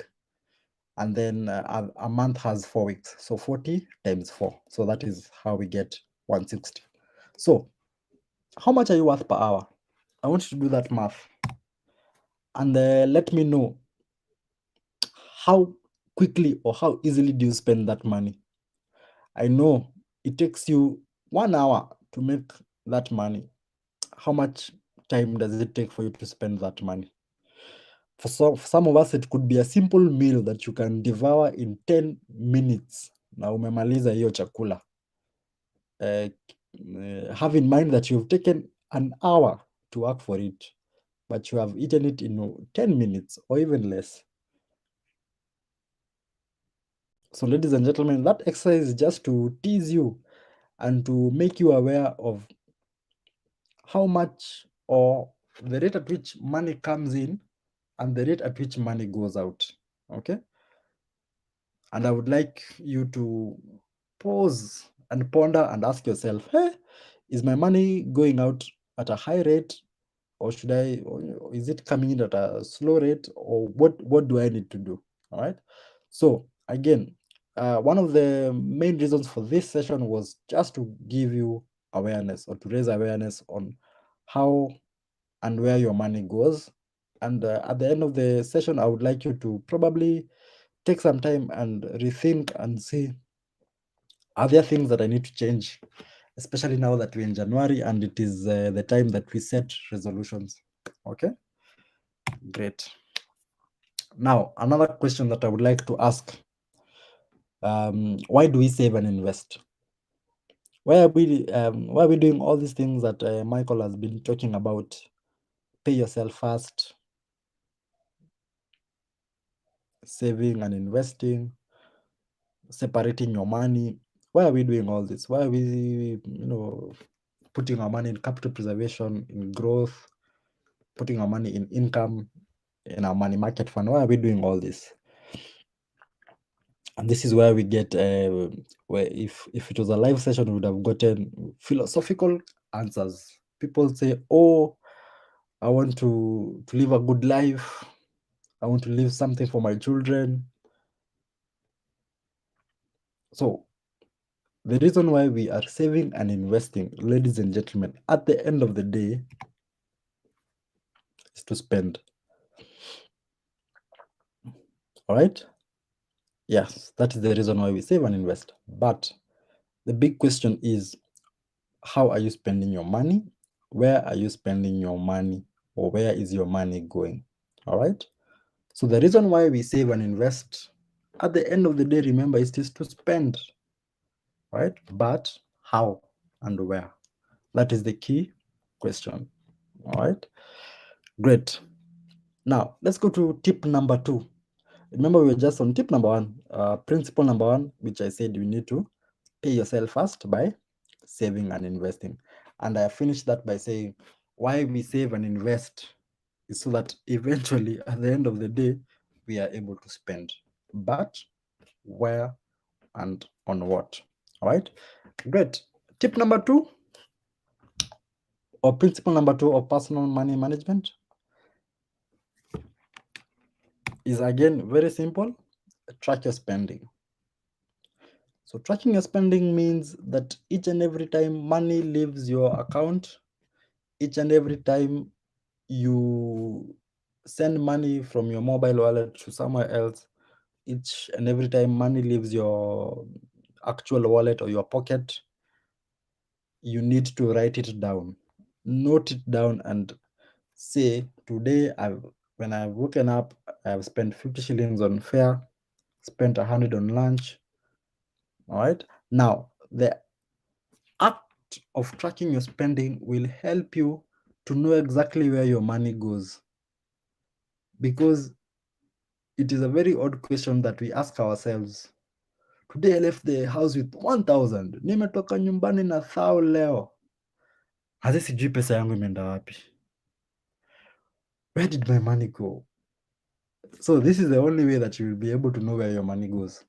and then a month has 4 weeks. So 40 times 4. So that is how we get 160. So how much are you worth per hour? I want you to do that math. And let me know how quickly or how easily do you spend that money. I know it takes you 1 hour to make that money. How much time does it take for you to spend that money? For some of us, it could be a simple meal that you can devour in 10 minutes. Na umemaliza hiyo chakula. Have in mind that you've taken an hour to work for it, but you have eaten it in 10 minutes or even less. So ladies and gentlemen, that exercise is just to tease you and to make you aware of how much or the rate at which money comes in and the rate at which money goes out. Okay. And I would like you to pause and ponder and ask yourself, hey, is my money going out at a high rate, or is it coming in at a slow rate, or what do I need to do? All right. So again, one of the main reasons for this session was just to give you awareness, or to raise awareness on how and where your money goes. And at the end of the session, I would like you to probably take some time and rethink and see, are there things that I need to change, especially now that we're in January and it is the time that we set resolutions. Okay, great. Now, another question that I would like to ask, why do we save and invest? Why are we doing all these things that Michael has been talking about? Pay yourself first, saving and investing, separating your money. Why are we doing all this? Why are we, putting our money in capital preservation, in growth, putting our money in income, in our money market fund? Why are we doing all this? And this is where we get, where if it was a live session, we would have gotten philosophical answers. People say, oh, I want to live a good life. I want to leave something for my children. So the reason why we are saving and investing, ladies and gentlemen, at the end of the day, is to spend. All right? Yes, that is the reason why we save and invest. But the big question is, how are you spending your money? Where are you spending your money? Or where is your money going? All right? So the reason why we save and invest, at the end of the day, remember, it is to spend. Right? But how and where? That is the key question. All right? Great. Now, let's go to tip number 2. Remember, we were just on tip number 1, principle number 1, which I said you need to pay yourself first by saving and investing. And I finished that by saying why we save and invest is so that eventually, at the end of the day, we are able to spend. But where and on what? All right? Great. Tip number 2, or principle number 2 of personal money management, is again very simple. Track your spending. So tracking your spending means that each and every time money leaves your account, each and every time you send money from your mobile wallet to somewhere else, each and every time money leaves your actual wallet or your pocket, you need to write it down. Note it down and say, today, when I've woken up, I've spent 50 shillings on fare, spent 100 on lunch. All right. Now, the of tracking your spending will help you to know exactly where your money goes. Because it is a very odd question that we ask ourselves. Today I left the house with 1,000. Nimetoka nyumbani na 1,000 leo. Hadi sijui pesa yangu imeenda wapi. Where did my money go? So this is the only way that you will be able to know where your money goes,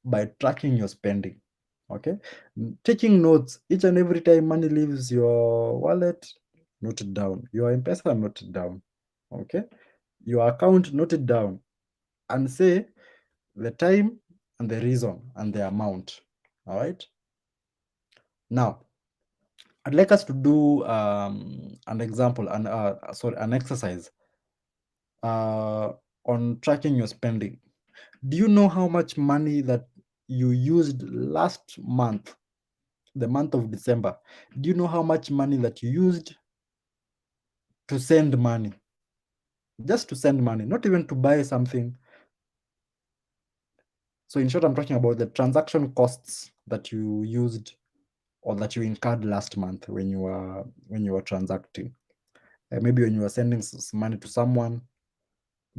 by tracking your spending. Okay, taking notes each and every time money leaves your wallet, note it down. Your M-Pesa, note it down. Okay, your account, note it down, and say the time and the reason and the amount. All right. Now, I'd like us to do an example, an exercise on tracking your spending. Do you know how much money that you used last month, the month of December? Do you know how much money that you used to send money? Just to send money, not even to buy something. So in short, I'm talking about the transaction costs that you used or that you incurred last month when you were transacting. Maybe when you were sending money to someone.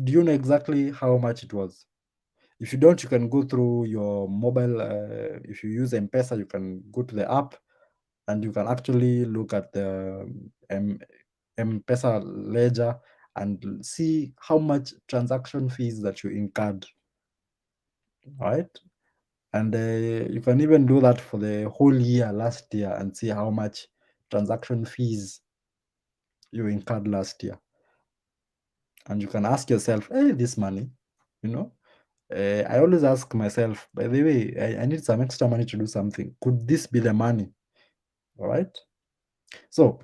Do you know exactly how much it was? If you don't, you can go through your mobile. If you use M-Pesa, you can go to the app and you can actually look at the M-Pesa ledger and see how much transaction fees that you incurred. Right? And you can even do that for the whole year last year and see how much transaction fees you incurred last year. And you can ask yourself, hey, this money, I always ask myself, by the way, I need some extra money to do something. Could this be the money? All right. So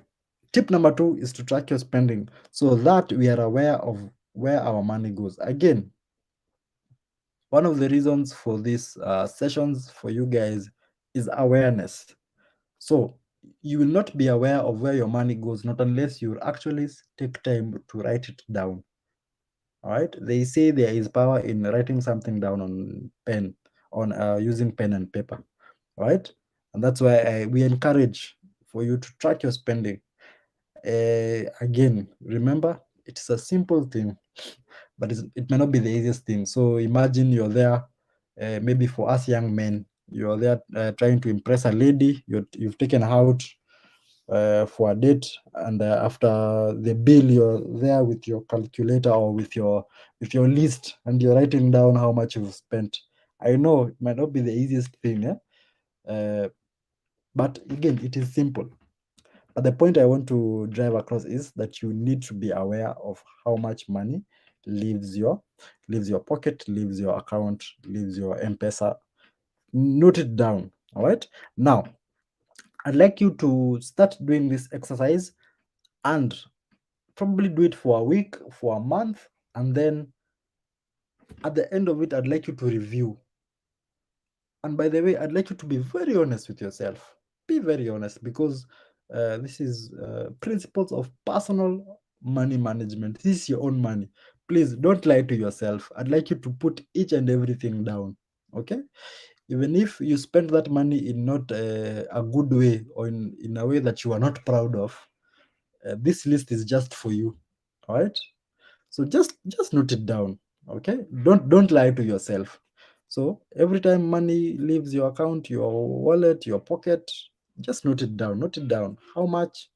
tip number 2 is to track your spending so that we are aware of where our money goes. Again, one of the reasons for these sessions for you guys is awareness. So you will not be aware of where your money goes, not unless you actually take time to write it down. All right. They say there is power in writing something down on using pen and paper. Right. And that's why we encourage for you to track your spending. Again, remember, it's a simple thing, but it may not be the easiest thing. So imagine you're there, maybe for us young men, you're there trying to impress a lady, you've taken her out for a date, and after the bill, you're there with your calculator or with your list, and you're writing down how much you've spent. I know it might not be the easiest thing, but again, it is simple. But the point I want to drive across is that you need to be aware of how much money leaves your pocket, leaves your account, leaves your M-Pesa. Note it down. All right. Now, I'd like you to start doing this exercise and probably do it for a week, for a month, and then at the end of it, I'd like you to review. And by the way, I'd like you to be very honest with yourself. Be very honest, because this is principles of personal money management. This is your own money. Please don't lie to yourself. I'd like you to put each and everything down. Okay? Even if you spend that money in not a good way or in a way that you are not proud of, this list is just for you. All right? So just note it down. Okay? Don't lie to yourself. So every time money leaves your account, your wallet, your pocket, just note it down. Note it down. How much?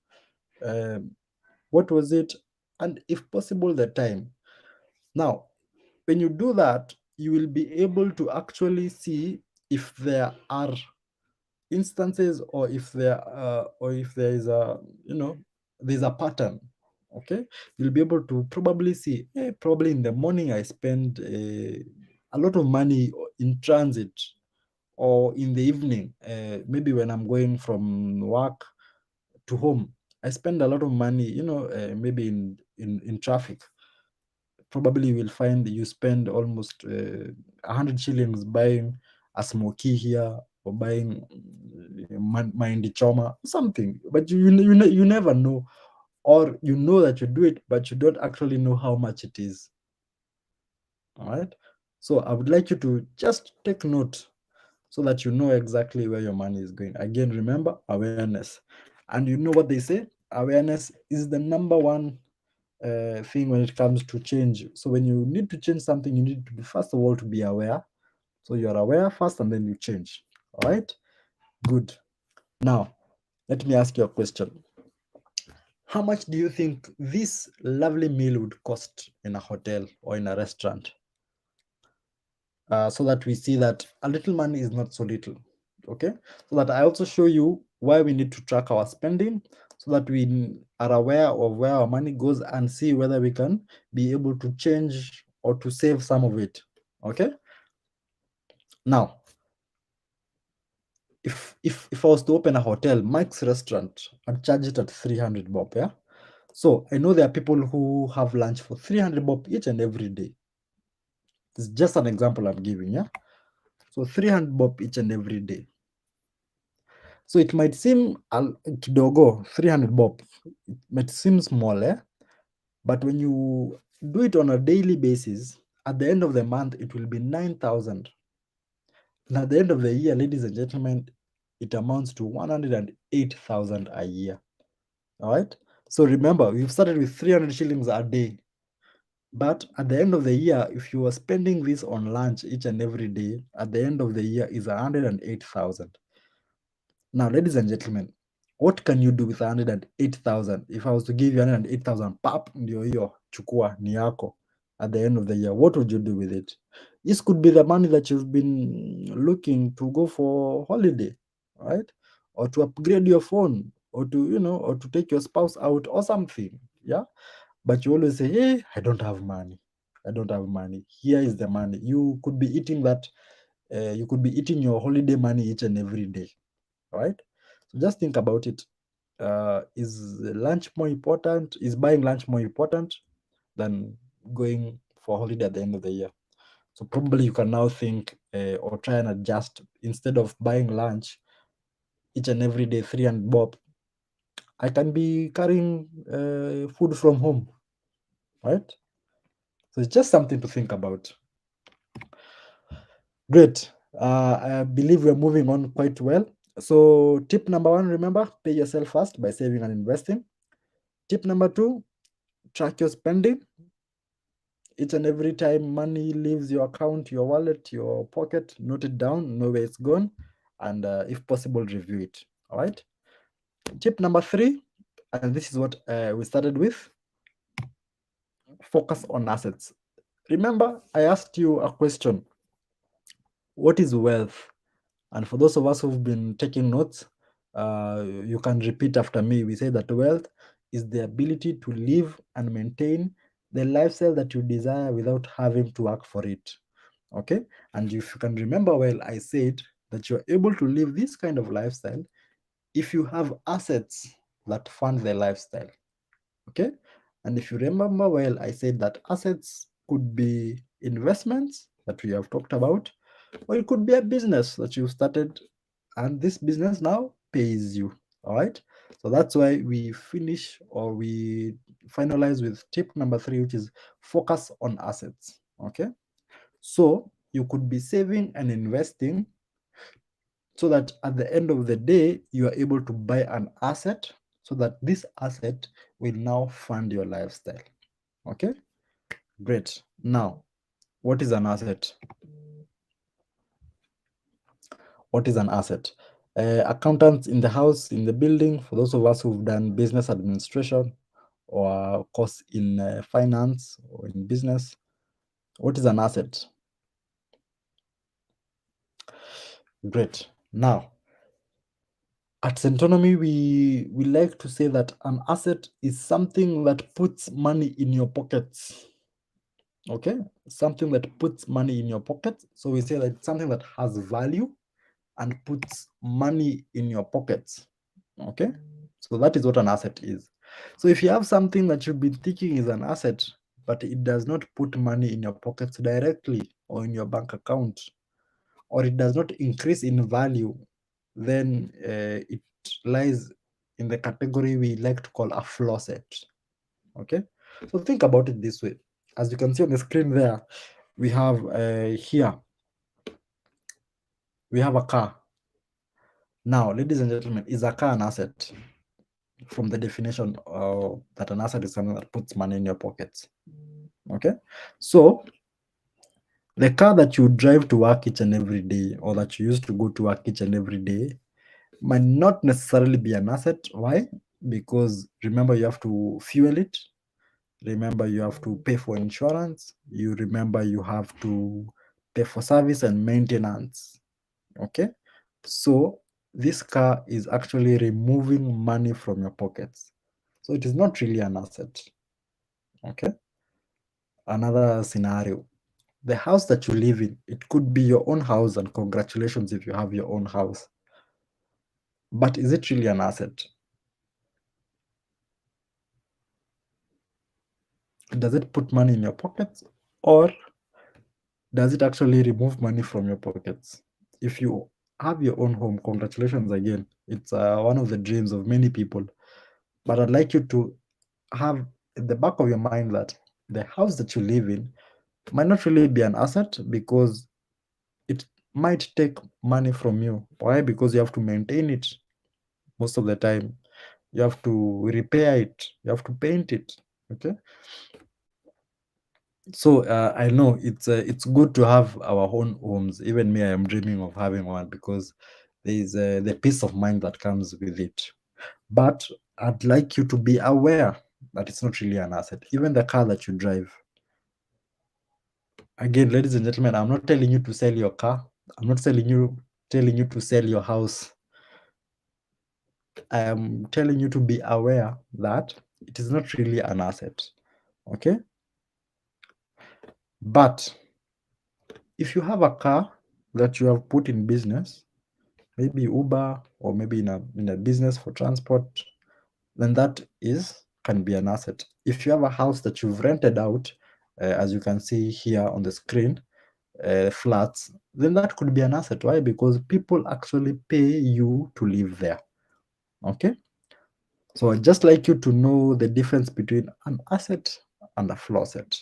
What was it? And if possible, the time. Now, when you do that, you will be able to actually see if there are instances or if there is there's a pattern. Okay, you'll be able to probably see, probably in the morning I spend a lot of money in transit, or in the evening, maybe when I'm going from work to home, I spend a lot of money, maybe in traffic. Probably you will find you spend almost 100 shillings buying a smoky here, or buying Mahindi Choma, something. But you never know, or you know that you do it, but you don't actually know how much it is. All right. So I would like you to just take note so that you know exactly where your money is going. Again, remember awareness. And you know what they say? Awareness is the number one thing when it comes to change. So when you need to change something, you need to be, first of all, to be aware. So you're aware first and then you change. All right? Good. Now, let me ask you a question. How much do you think this lovely meal would cost in a hotel or in a restaurant? So that we see that a little money is not so little. Okay, so that I also show you why we need to track our spending, so that we are aware of where our money goes and see whether we can be able to change or to save some of it. Okay, now if I was to open a hotel, Mike's Restaurant, I'd charge it at 300 bob. Yeah, so I know there are people who have lunch for 300 bob each and every day. It's just an example I'm giving. Yeah, so 300 bob each and every day. So it might seem kidogo, 300 bob. It might seem small, but when you do it on a daily basis, at the end of the month, it will be 9,000. And at the end of the year, ladies and gentlemen, it amounts to 108,000 a year. All right. So remember, we've started with 300 shillings a day. But at the end of the year, if you are spending this on lunch each and every day, at the end of the year is 108,000. Now, ladies and gentlemen, what can you do with 108,000? If I was to give you 108,000, pap, ndio hiyo, chukua, ni yako. At the end of the year, what would you do with it? This could be the money that you've been looking to go for holiday, right? Or to upgrade your phone, or to, or to take your spouse out or something, yeah? But you always say, hey, I don't have money. I don't have money. Here is the money. You could be eating that, you could be eating your holiday money each and every day, right? So just think about it. Is lunch more important? Is buying lunch more important than going for holiday at the end of the year? So probably you can now think or try and adjust. Instead of buying lunch each and every day, 300 bob, I can be carrying food from home, right? So it's just something to think about. Great. I believe we're moving on quite well. So tip number 1, remember, pay yourself first by saving and investing. Tip number 2, track your spending. Each and every time money leaves your account, your wallet, your pocket, note it down, know where it's gone, and if possible, review it. All right. Tip number 3, and this is what we started with, focus on assets. Remember, I asked you a question. What is wealth? And for those of us who've been taking notes, you can repeat after me. We say that wealth is the ability to live and maintain the lifestyle that you desire without having to work for it. Okay? And if you can remember well, I said that you're able to live this kind of lifestyle if you have assets that fund the lifestyle. Okay? And if you remember well, I said that assets could be investments that we have talked about, or it could be a business that you started and this business now pays you. All right. So that's why we finish or we finalize with tip number 3, which is focus on assets. Okay. So you could be saving and investing so that at the end of the day, you are able to buy an asset so that this asset will now fund your lifestyle. Okay. Great. Now, what is an asset? What is an asset? Accountants in the house, in the building, for those of us who've done business administration or course in finance or in business, what is an asset? Great. Now, at Centonomy, we like to say that an asset is something that puts money in your pockets. Okay, something that puts money in your pocket. So we say that it's something that has value and puts money in your pockets. Okay, so that is what an asset is. So if you have something that you've been thinking is an asset, but it does not put money in your pockets directly or in your bank account, or it does not increase in value, then it lies in the category we like to call a faucet. Okay, so think about it this way. As you can see on the screen there, we have here we have a car. Now, ladies and gentlemen, is a car an asset? From the definition that an asset is something that puts money in your pockets. Okay, so the car that you drive to work each and every day, or that you use to go to work each and every day, might not necessarily be an asset. Why? Because remember, you have to fuel it. Remember, you have to pay for insurance. You remember, you have to pay for service and maintenance. Okay, so this car is actually removing money from your pockets. So it is not really an asset. Okay. Another scenario, the house that you live in, it could be your own house, and congratulations if you have your own house. But is it really an asset? Does it put money in your pockets, or does it actually remove money from your pockets? If you have your own home, congratulations again. It's one of the dreams of many people. But I'd like you to have in the back of your mind that the house that you live in might not really be an asset, because it might take money from you. Why? Because you have to maintain it most of the time. You have to repair it. You have to paint it. Okay. So I know it's good to have our own homes. Even me, I am dreaming of having one, because there is the peace of mind that comes with it. But I'd like you to be aware that it's not really an asset. Even the car that you drive. Again, ladies and gentlemen, I'm not telling you to sell your car. I'm not telling you to sell your house. I am telling you to be aware that it is not really an asset. Okay. But if you have a car that you have put in business, maybe Uber, or maybe in a business for transport, then that can be an asset. If you have a house that you've rented out, as you can see here on the screen, flats, then that could be an asset. Why? Because people actually pay you to live there. Okay. So I'd just like you to know the difference between an asset and a faucet.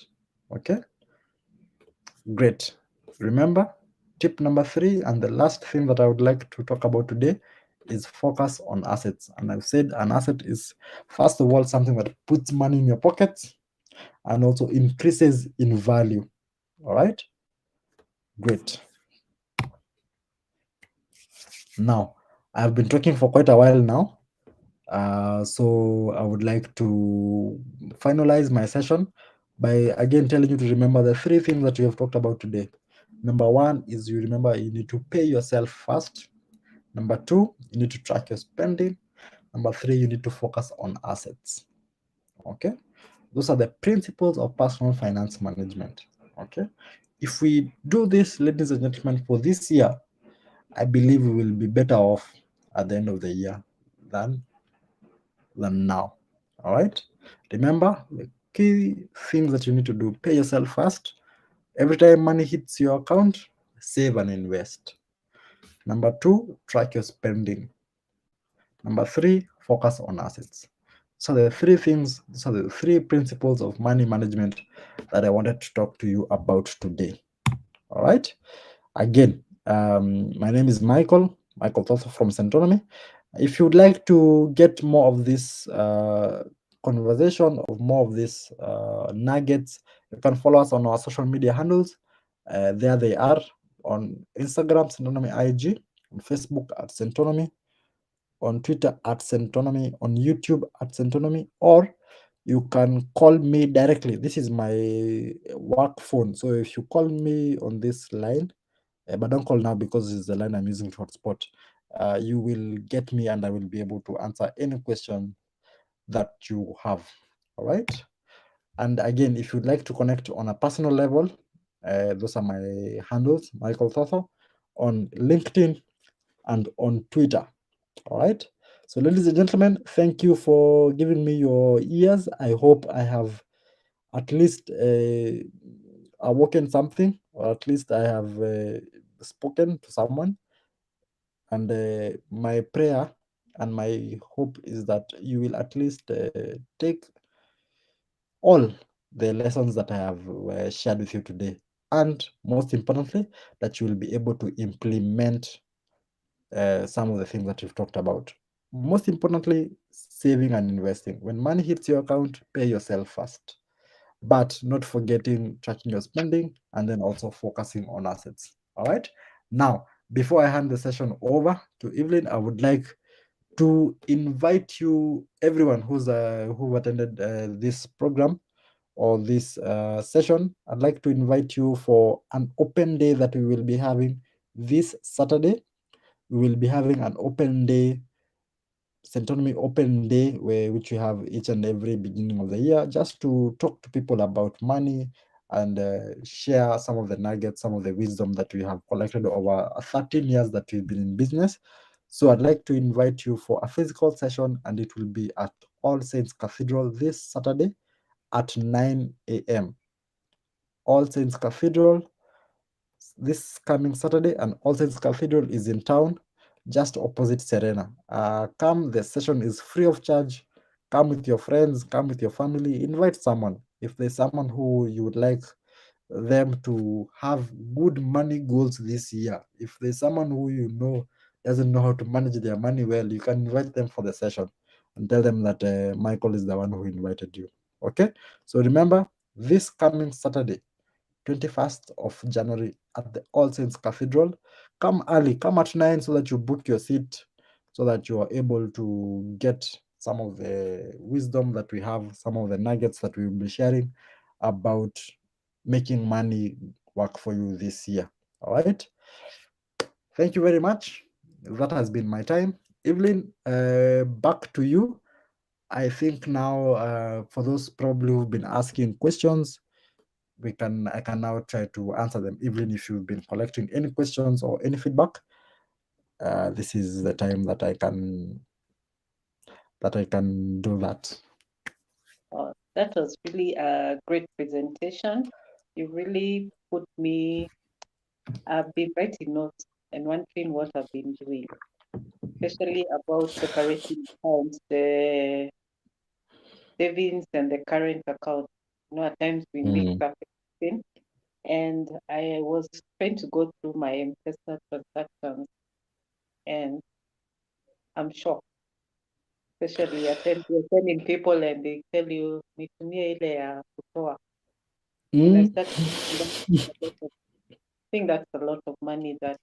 Okay. Great. Remember, tip number 3, and the last thing that I would like to talk about today, is focus on assets. And I've said an asset is, first of all, something that puts money in your pockets and also increases in value. All right. Great. Now, I've been talking for quite a while now. So I would like to finalize my session by again telling you to remember the 3 things that we have talked about today. Number 1 is, you remember, you need to pay yourself first. Number 2, you need to track your spending. Number 3, you need to focus on assets. Okay, those are the principles of personal finance management. Okay, if we do this, ladies and gentlemen, for this year, I believe we will be better off at the end of the year than now. All right, remember the key things that you need to do: pay yourself first. Every time money hits your account, save and invest. Number 2, track your spending. Number 3, focus on assets. So the 3 things, so the 3 principles of money management that I wanted to talk to you about today. All right. Again, my name is Michael Thotho from Centonomy. If you'd like to get more of this conversation, of more of these nuggets, you can follow us on our social media handles. There they are: on Instagram, Centonomy IG; on Facebook at Centonomy; on Twitter at Centonomy; on YouTube at Centonomy; or you can call me directly. This is my work phone. So if you call me on this line, but don't call now because it's the line I'm using to hotspot, you will get me and I will be able to answer any question that you have. All right. And again, if you'd like to connect on a personal level, those are my handles: Michael Thotho on LinkedIn and on Twitter. All right. So, ladies and gentlemen, thank you for giving me your ears. I hope I have at least awoken something, or at least I have spoken to someone. And my prayer and my hope is that you will at least take all the lessons that I have shared with you today and most importantly, that you will be able to implement some of the things that we've talked about. Most importantly, saving and investing. When money hits your account, pay yourself first, but not forgetting tracking your spending and then also focusing on assets. All right. Now, before I hand the session over to Evelyn, I would like to invite you, everyone who attended this program or this session. I'd like to invite you for an open day that we will be having this Saturday. We will be having an open day, Centonomy Open Day, which we have each and every beginning of the year, just to talk to people about money and share some of the nuggets, some of the wisdom that we have collected over 13 years that we've been in business. So I'd like to invite you for a physical session, and it will be at All Saints Cathedral this Saturday at 9 a.m. All Saints Cathedral this coming Saturday, and All Saints Cathedral is in town, just opposite Serena. Come, the session is free of charge. Come with your friends, come with your family, invite someone. If there's someone who you would like them to have good money goals this year, if there's someone who you know doesn't know how to manage their money well, you can invite them for the session and tell them that Michael is the one who invited you. Okay? So remember, this coming Saturday, 21st of January at the All Saints Cathedral. Come early, come at 9 so that you book your seat, so that you are able to get some of the wisdom that we have, some of the nuggets that we will be sharing about making money work for you this year. All right. Thank you very much. That has been my time. Evelyn, back to you. I think now for those probably who've been asking questions, I can now try to answer them. Even if you've been collecting any questions or any feedback, this is the time that I can do that. That was really a great presentation. You really put me, I've been writing notes and wondering what I've been doing, especially about separating accounts, the savings and the current account. At times we mix up everything. And I was trying to go through my M-Pesa transactions, and I'm shocked. Especially you're sending people and they tell you nitumie ile ya kutoa. And I started I think that's a lot of money that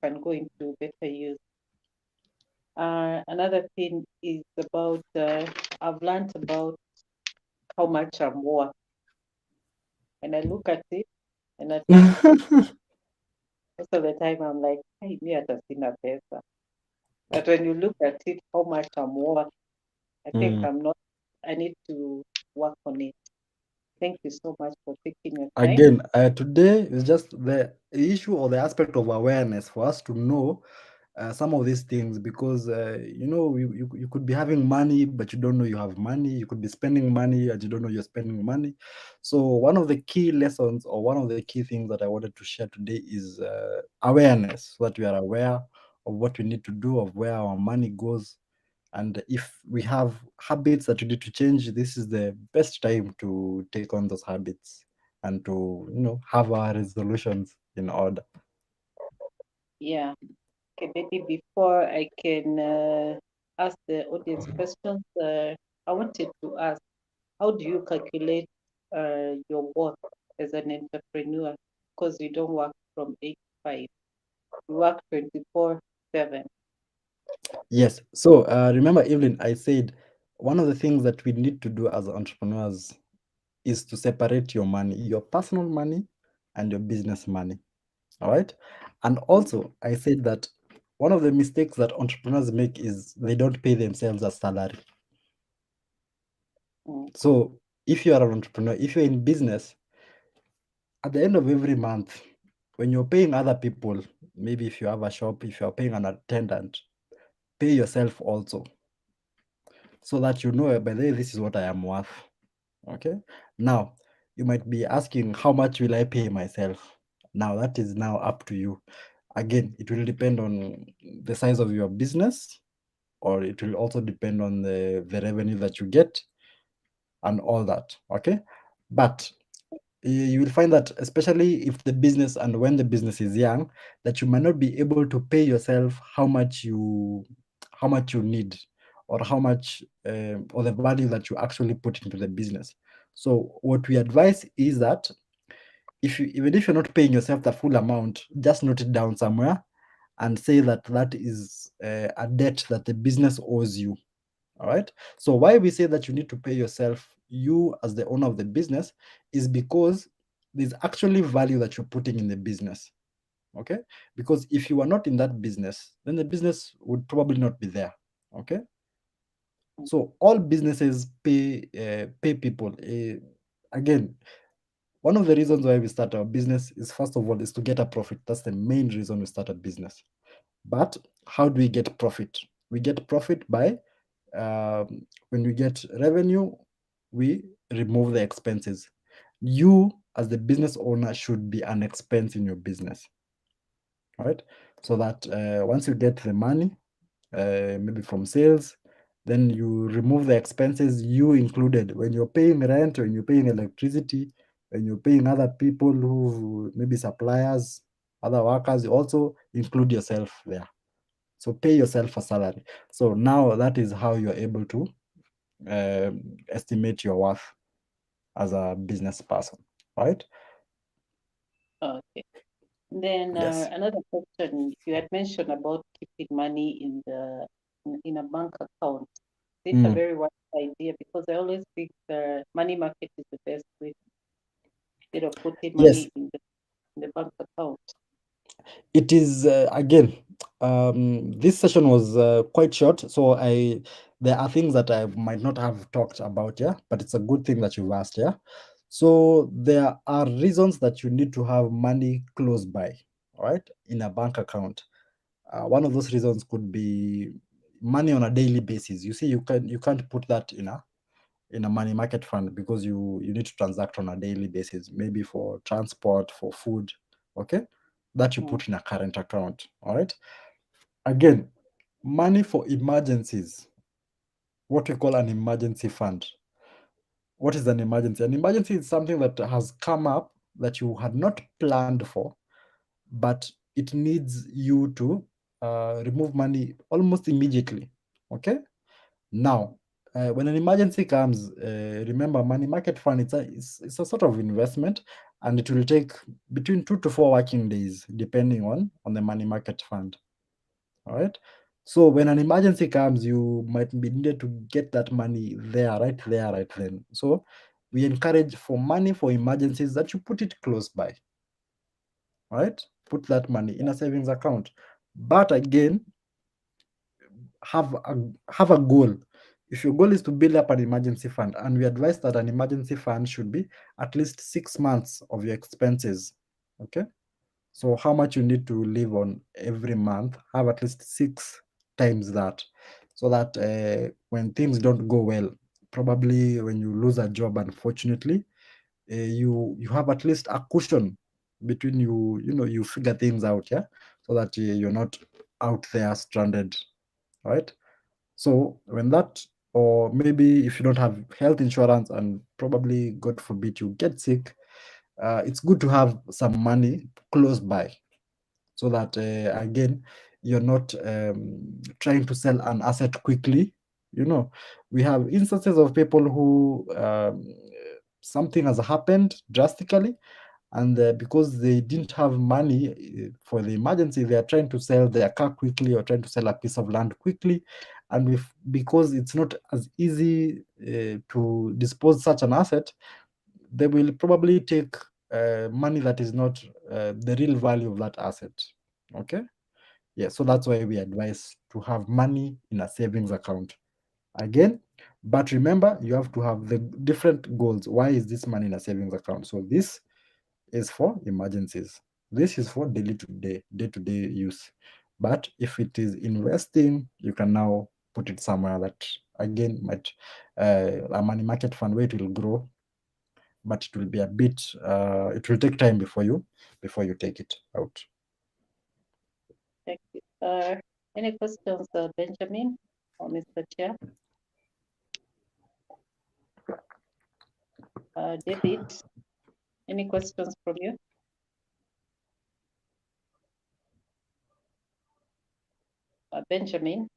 can go into better use. Another thing is about I've learned about how much I'm worth. And I look at it, and at times most of the time I'm like, hey, me hata sina pesa. But when you look at it, how much I'm worth, I think I need to work on it. Thank you so much for taking your time. Again, today is just the issue or the aspect of awareness for us to know some of these things, because you could be having money but you don't know you have money. You could be spending money and you don't know you're spending money. So one of the key lessons or one of the key things that I wanted to share today is awareness, so that we are aware of what we need to do, of where our money goes. And if we have habits that we need to change, this is the best time to take on those habits and to have our resolutions in order. Yeah. Okay, maybe before I can ask the audience questions, I wanted to ask, how do you calculate your worth as an entrepreneur? Because you don't work from 8 to 5. You work 24/7. Yes. So remember, Evelyn, I said one of the things that we need to do as entrepreneurs is to separate your money, your personal money and your business money. All right. And also, I said that one of the mistakes that entrepreneurs make is they don't pay themselves a salary. So if you are an entrepreneur, if you're in business, at the end of every month, when you're paying other people, maybe if you have a shop, if you're paying an attendant, pay yourself also, so that you know, by the way, this is what I am worth. Okay. Now, you might be asking, how much will I pay myself? Now, that is now up to you. Again, it will depend on the size of your business, or it will also depend on the revenue that you get and all that. Okay. But you will find that, especially if the business and when the business is young, that you might not be able to pay yourself how much you need, or how much or the value that you actually put into the business. So what we advise is that even if you're not paying yourself the full amount, just note it down somewhere and say that that is a debt that the business owes you. All right. So why we say that you need to pay yourself, you as the owner of the business, is because there's actually value that you're putting in the business. Okay. Because if you are not in that business, then the business would probably not be there. Okay. So all businesses pay people. Again, one of the reasons why we start our business is, first of all, is to get a profit. That's the main reason we start a business. But how do we get profit? We get profit by when we get revenue, we remove the expenses. You, as the business owner, should be an expense in your business. All right. So that once you get the money, maybe from sales, then you remove the expenses, you included. When you're paying rent, when you're paying electricity, when you're paying other people who maybe suppliers, other workers, you also include yourself there. So pay yourself a salary. So now that is how you're able to estimate your worth as a business person, right? Okay. Then Yes. another question, you had mentioned about keeping money in a bank account. It's a very wise idea, because I always think the money market is the best way, instead of putting Yes, money in the bank account. it is. Again, this session was quite short, so there are things that I might not have talked about, yeah, but it's a good thing that you've asked, yeah. So there are reasons that you need to have money close by, right, in a bank account. One of those reasons could be money on a daily basis. You see, you can't put that in a money market fund, because you need to transact on a daily basis, maybe for transport, for food, okay, that you put in a current account. All right. Again, money for emergencies, what we call an emergency fund. What is an emergency? An emergency is something that has come up that you had not planned for, but it needs you to remove money almost immediately. Okay. Now, when an emergency comes, remember, money market fund, it's a sort of investment, and it will take between 2 to 4 working days, depending on the money market fund. All right. So when an emergency comes, you might be needed to get that money right there, right then. So we encourage, for money for emergencies, that you put it close by. All right. Put that money in a savings account. But again, have a goal. If your goal is to build up an emergency fund, and we advise that an emergency fund should be at least 6 months of your expenses. Okay. So how much you need to live on every month, have at least 6 times that, so that when things don't go well, probably when you lose a job, unfortunately, you have at least a cushion between you figure things out, yeah, so that you're not out there stranded, right? So when that, or maybe if you don't have health insurance and probably, God forbid, you get sick, it's good to have some money close by, so that again, you're not trying to sell an asset quickly. We have instances of people who something has happened drastically, and because they didn't have money for the emergency, they are trying to sell their car quickly, or trying to sell a piece of land quickly, and because it's not as easy to dispose such an asset, they will probably take money that is not the real value of that asset. Okay. Yeah, so that's why we advise to have money in a savings account again. But remember, you have to have the different goals. Why is this money in a savings account? So this is for emergencies. This is for day-to-day use. But if it is investing, you can now put it somewhere that, again, might a money market fund, where it will grow, but it will be a bit. It will take time before you take it out. Thank you. Any questions, Benjamin or Mr. Chair? David? Any questions from you? Benjamin?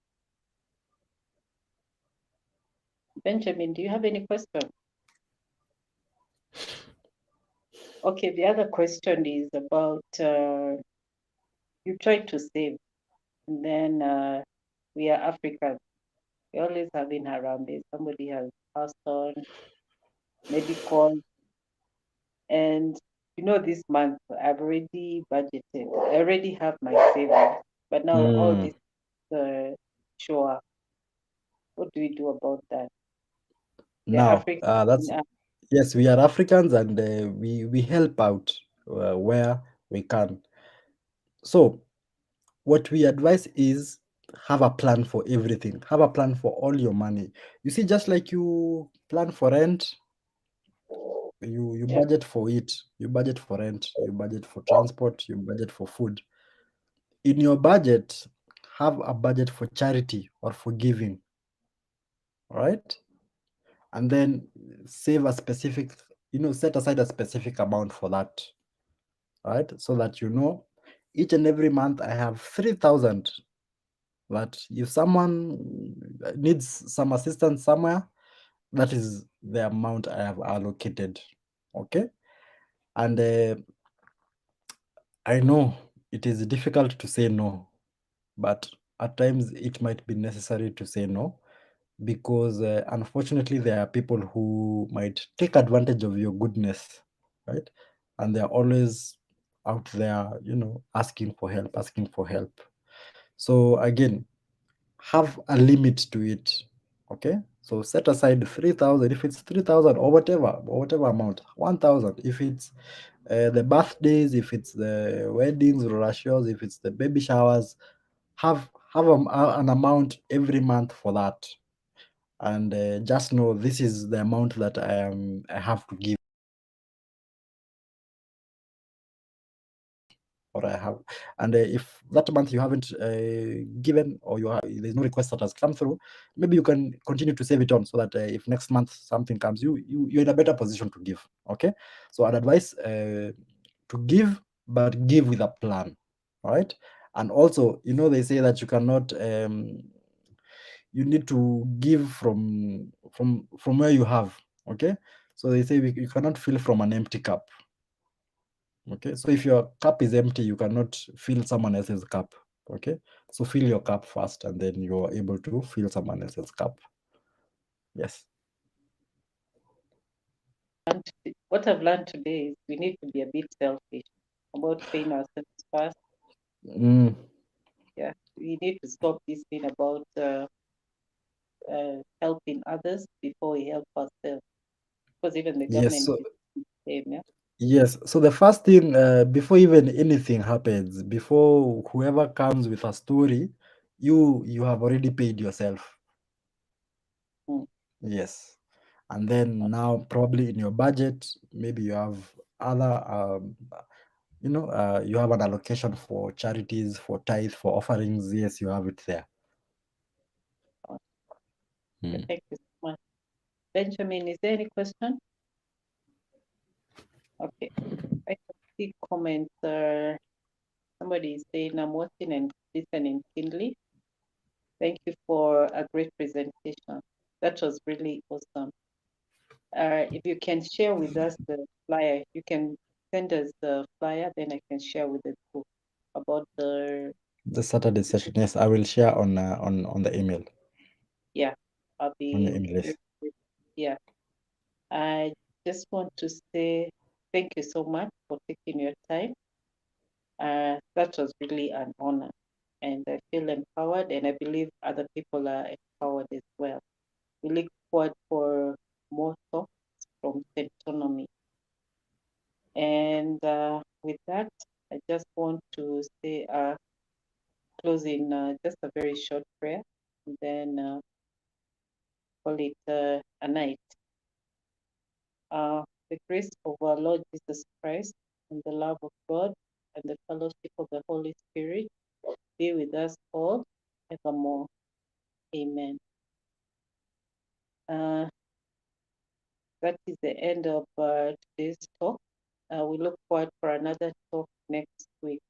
Benjamin, do you have any question? Okay, the other question is about you try to save, and then we are Africans. We always have in Harambe, somebody has passed on, medical, and this month I've already budgeted. I already have my savings, but now all this show up. What do we do about that? Now, yes, we are Africans, and we help out where we can. So, what we advise is have a plan for everything. Have a plan for all your money. You see, just like you plan for rent, you budget for it. You budget for rent. You budget for transport. You budget for food. In your budget, have a budget for charity or for giving. All right, and then save a specific, set aside a specific amount for that. Right, so that each and every month I have 3,000. That if someone needs some assistance somewhere, that is the amount I have allocated. Okay, and I know it is difficult to say no, but at times it might be necessary to say no, because unfortunately there are people who might take advantage of your goodness, right? And they're always out there, asking for help. So again, have a limit to it. Okay, so set aside 3,000 if it's 3,000, or whatever amount, 1,000 if it's the birthdays, if it's the weddings, ratios, if it's the baby showers. Have an amount every month for that, and just know this is the amount that I have to give, or I have. And if that month you haven't given, or there's no request that has come through, maybe you can continue to save it on, so that if next month something comes, you're in a better position to give. Okay, so I'd advise to give, but give with a plan. All right, and also they say that you cannot you need to give from where you have. Okay, so they say you cannot fill from an empty cup. Okay, so if your cup is empty, you cannot fill someone else's cup. Okay, so fill your cup first, and then you are able to fill someone else's cup. Yes. And what I've learned today is we need to be a bit selfish about paying ourselves first. Yeah, we need to stop this thing about helping others before we help ourselves, because even the government Yes. So, is the same. Yeah. yes. So the first thing, before even anything happens, before whoever comes with a story, you have already paid yourself. Yes. And then now probably in your budget, maybe you have other, you have an allocation for charities, for tithe, for offerings. Yes, you have it there. Thank you so much. Benjamin, is there any question? Okay. I can see comments. Somebody is saying, I'm watching and listening keenly. Thank you for a great presentation. That was really awesome. If you can share with us the flyer, you can send us the flyer, then I can share with the group about the Saturday session. Yes, I will share on the email. Yeah, I'll be on the email. Yeah. I just want to say thank you so much for taking your time. That was really an honor, and I feel empowered, and I believe other people are empowered as well. We look forward for more talks from Centonomy. And with that, I just want to say closing just a very short prayer, and then call it a night. The grace of our Lord Jesus Christ and the love of God and the fellowship of the Holy Spirit be with us all evermore. Amen. That is the end of today's talk. next week.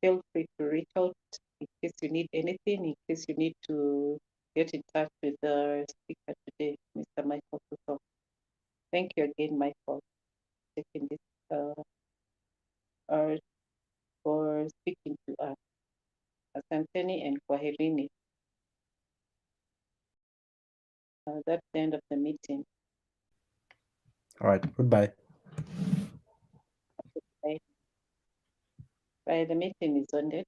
Feel free to reach out in case you need anything, in case you need to get in touch with the speaker today, Mr. Michael Kuto. Thank you again, Michael, for taking this for speaking to us. Asanteni and kwaherini. That's the end of the meeting. All right. Goodbye. Bye. Bye. The meeting is ended.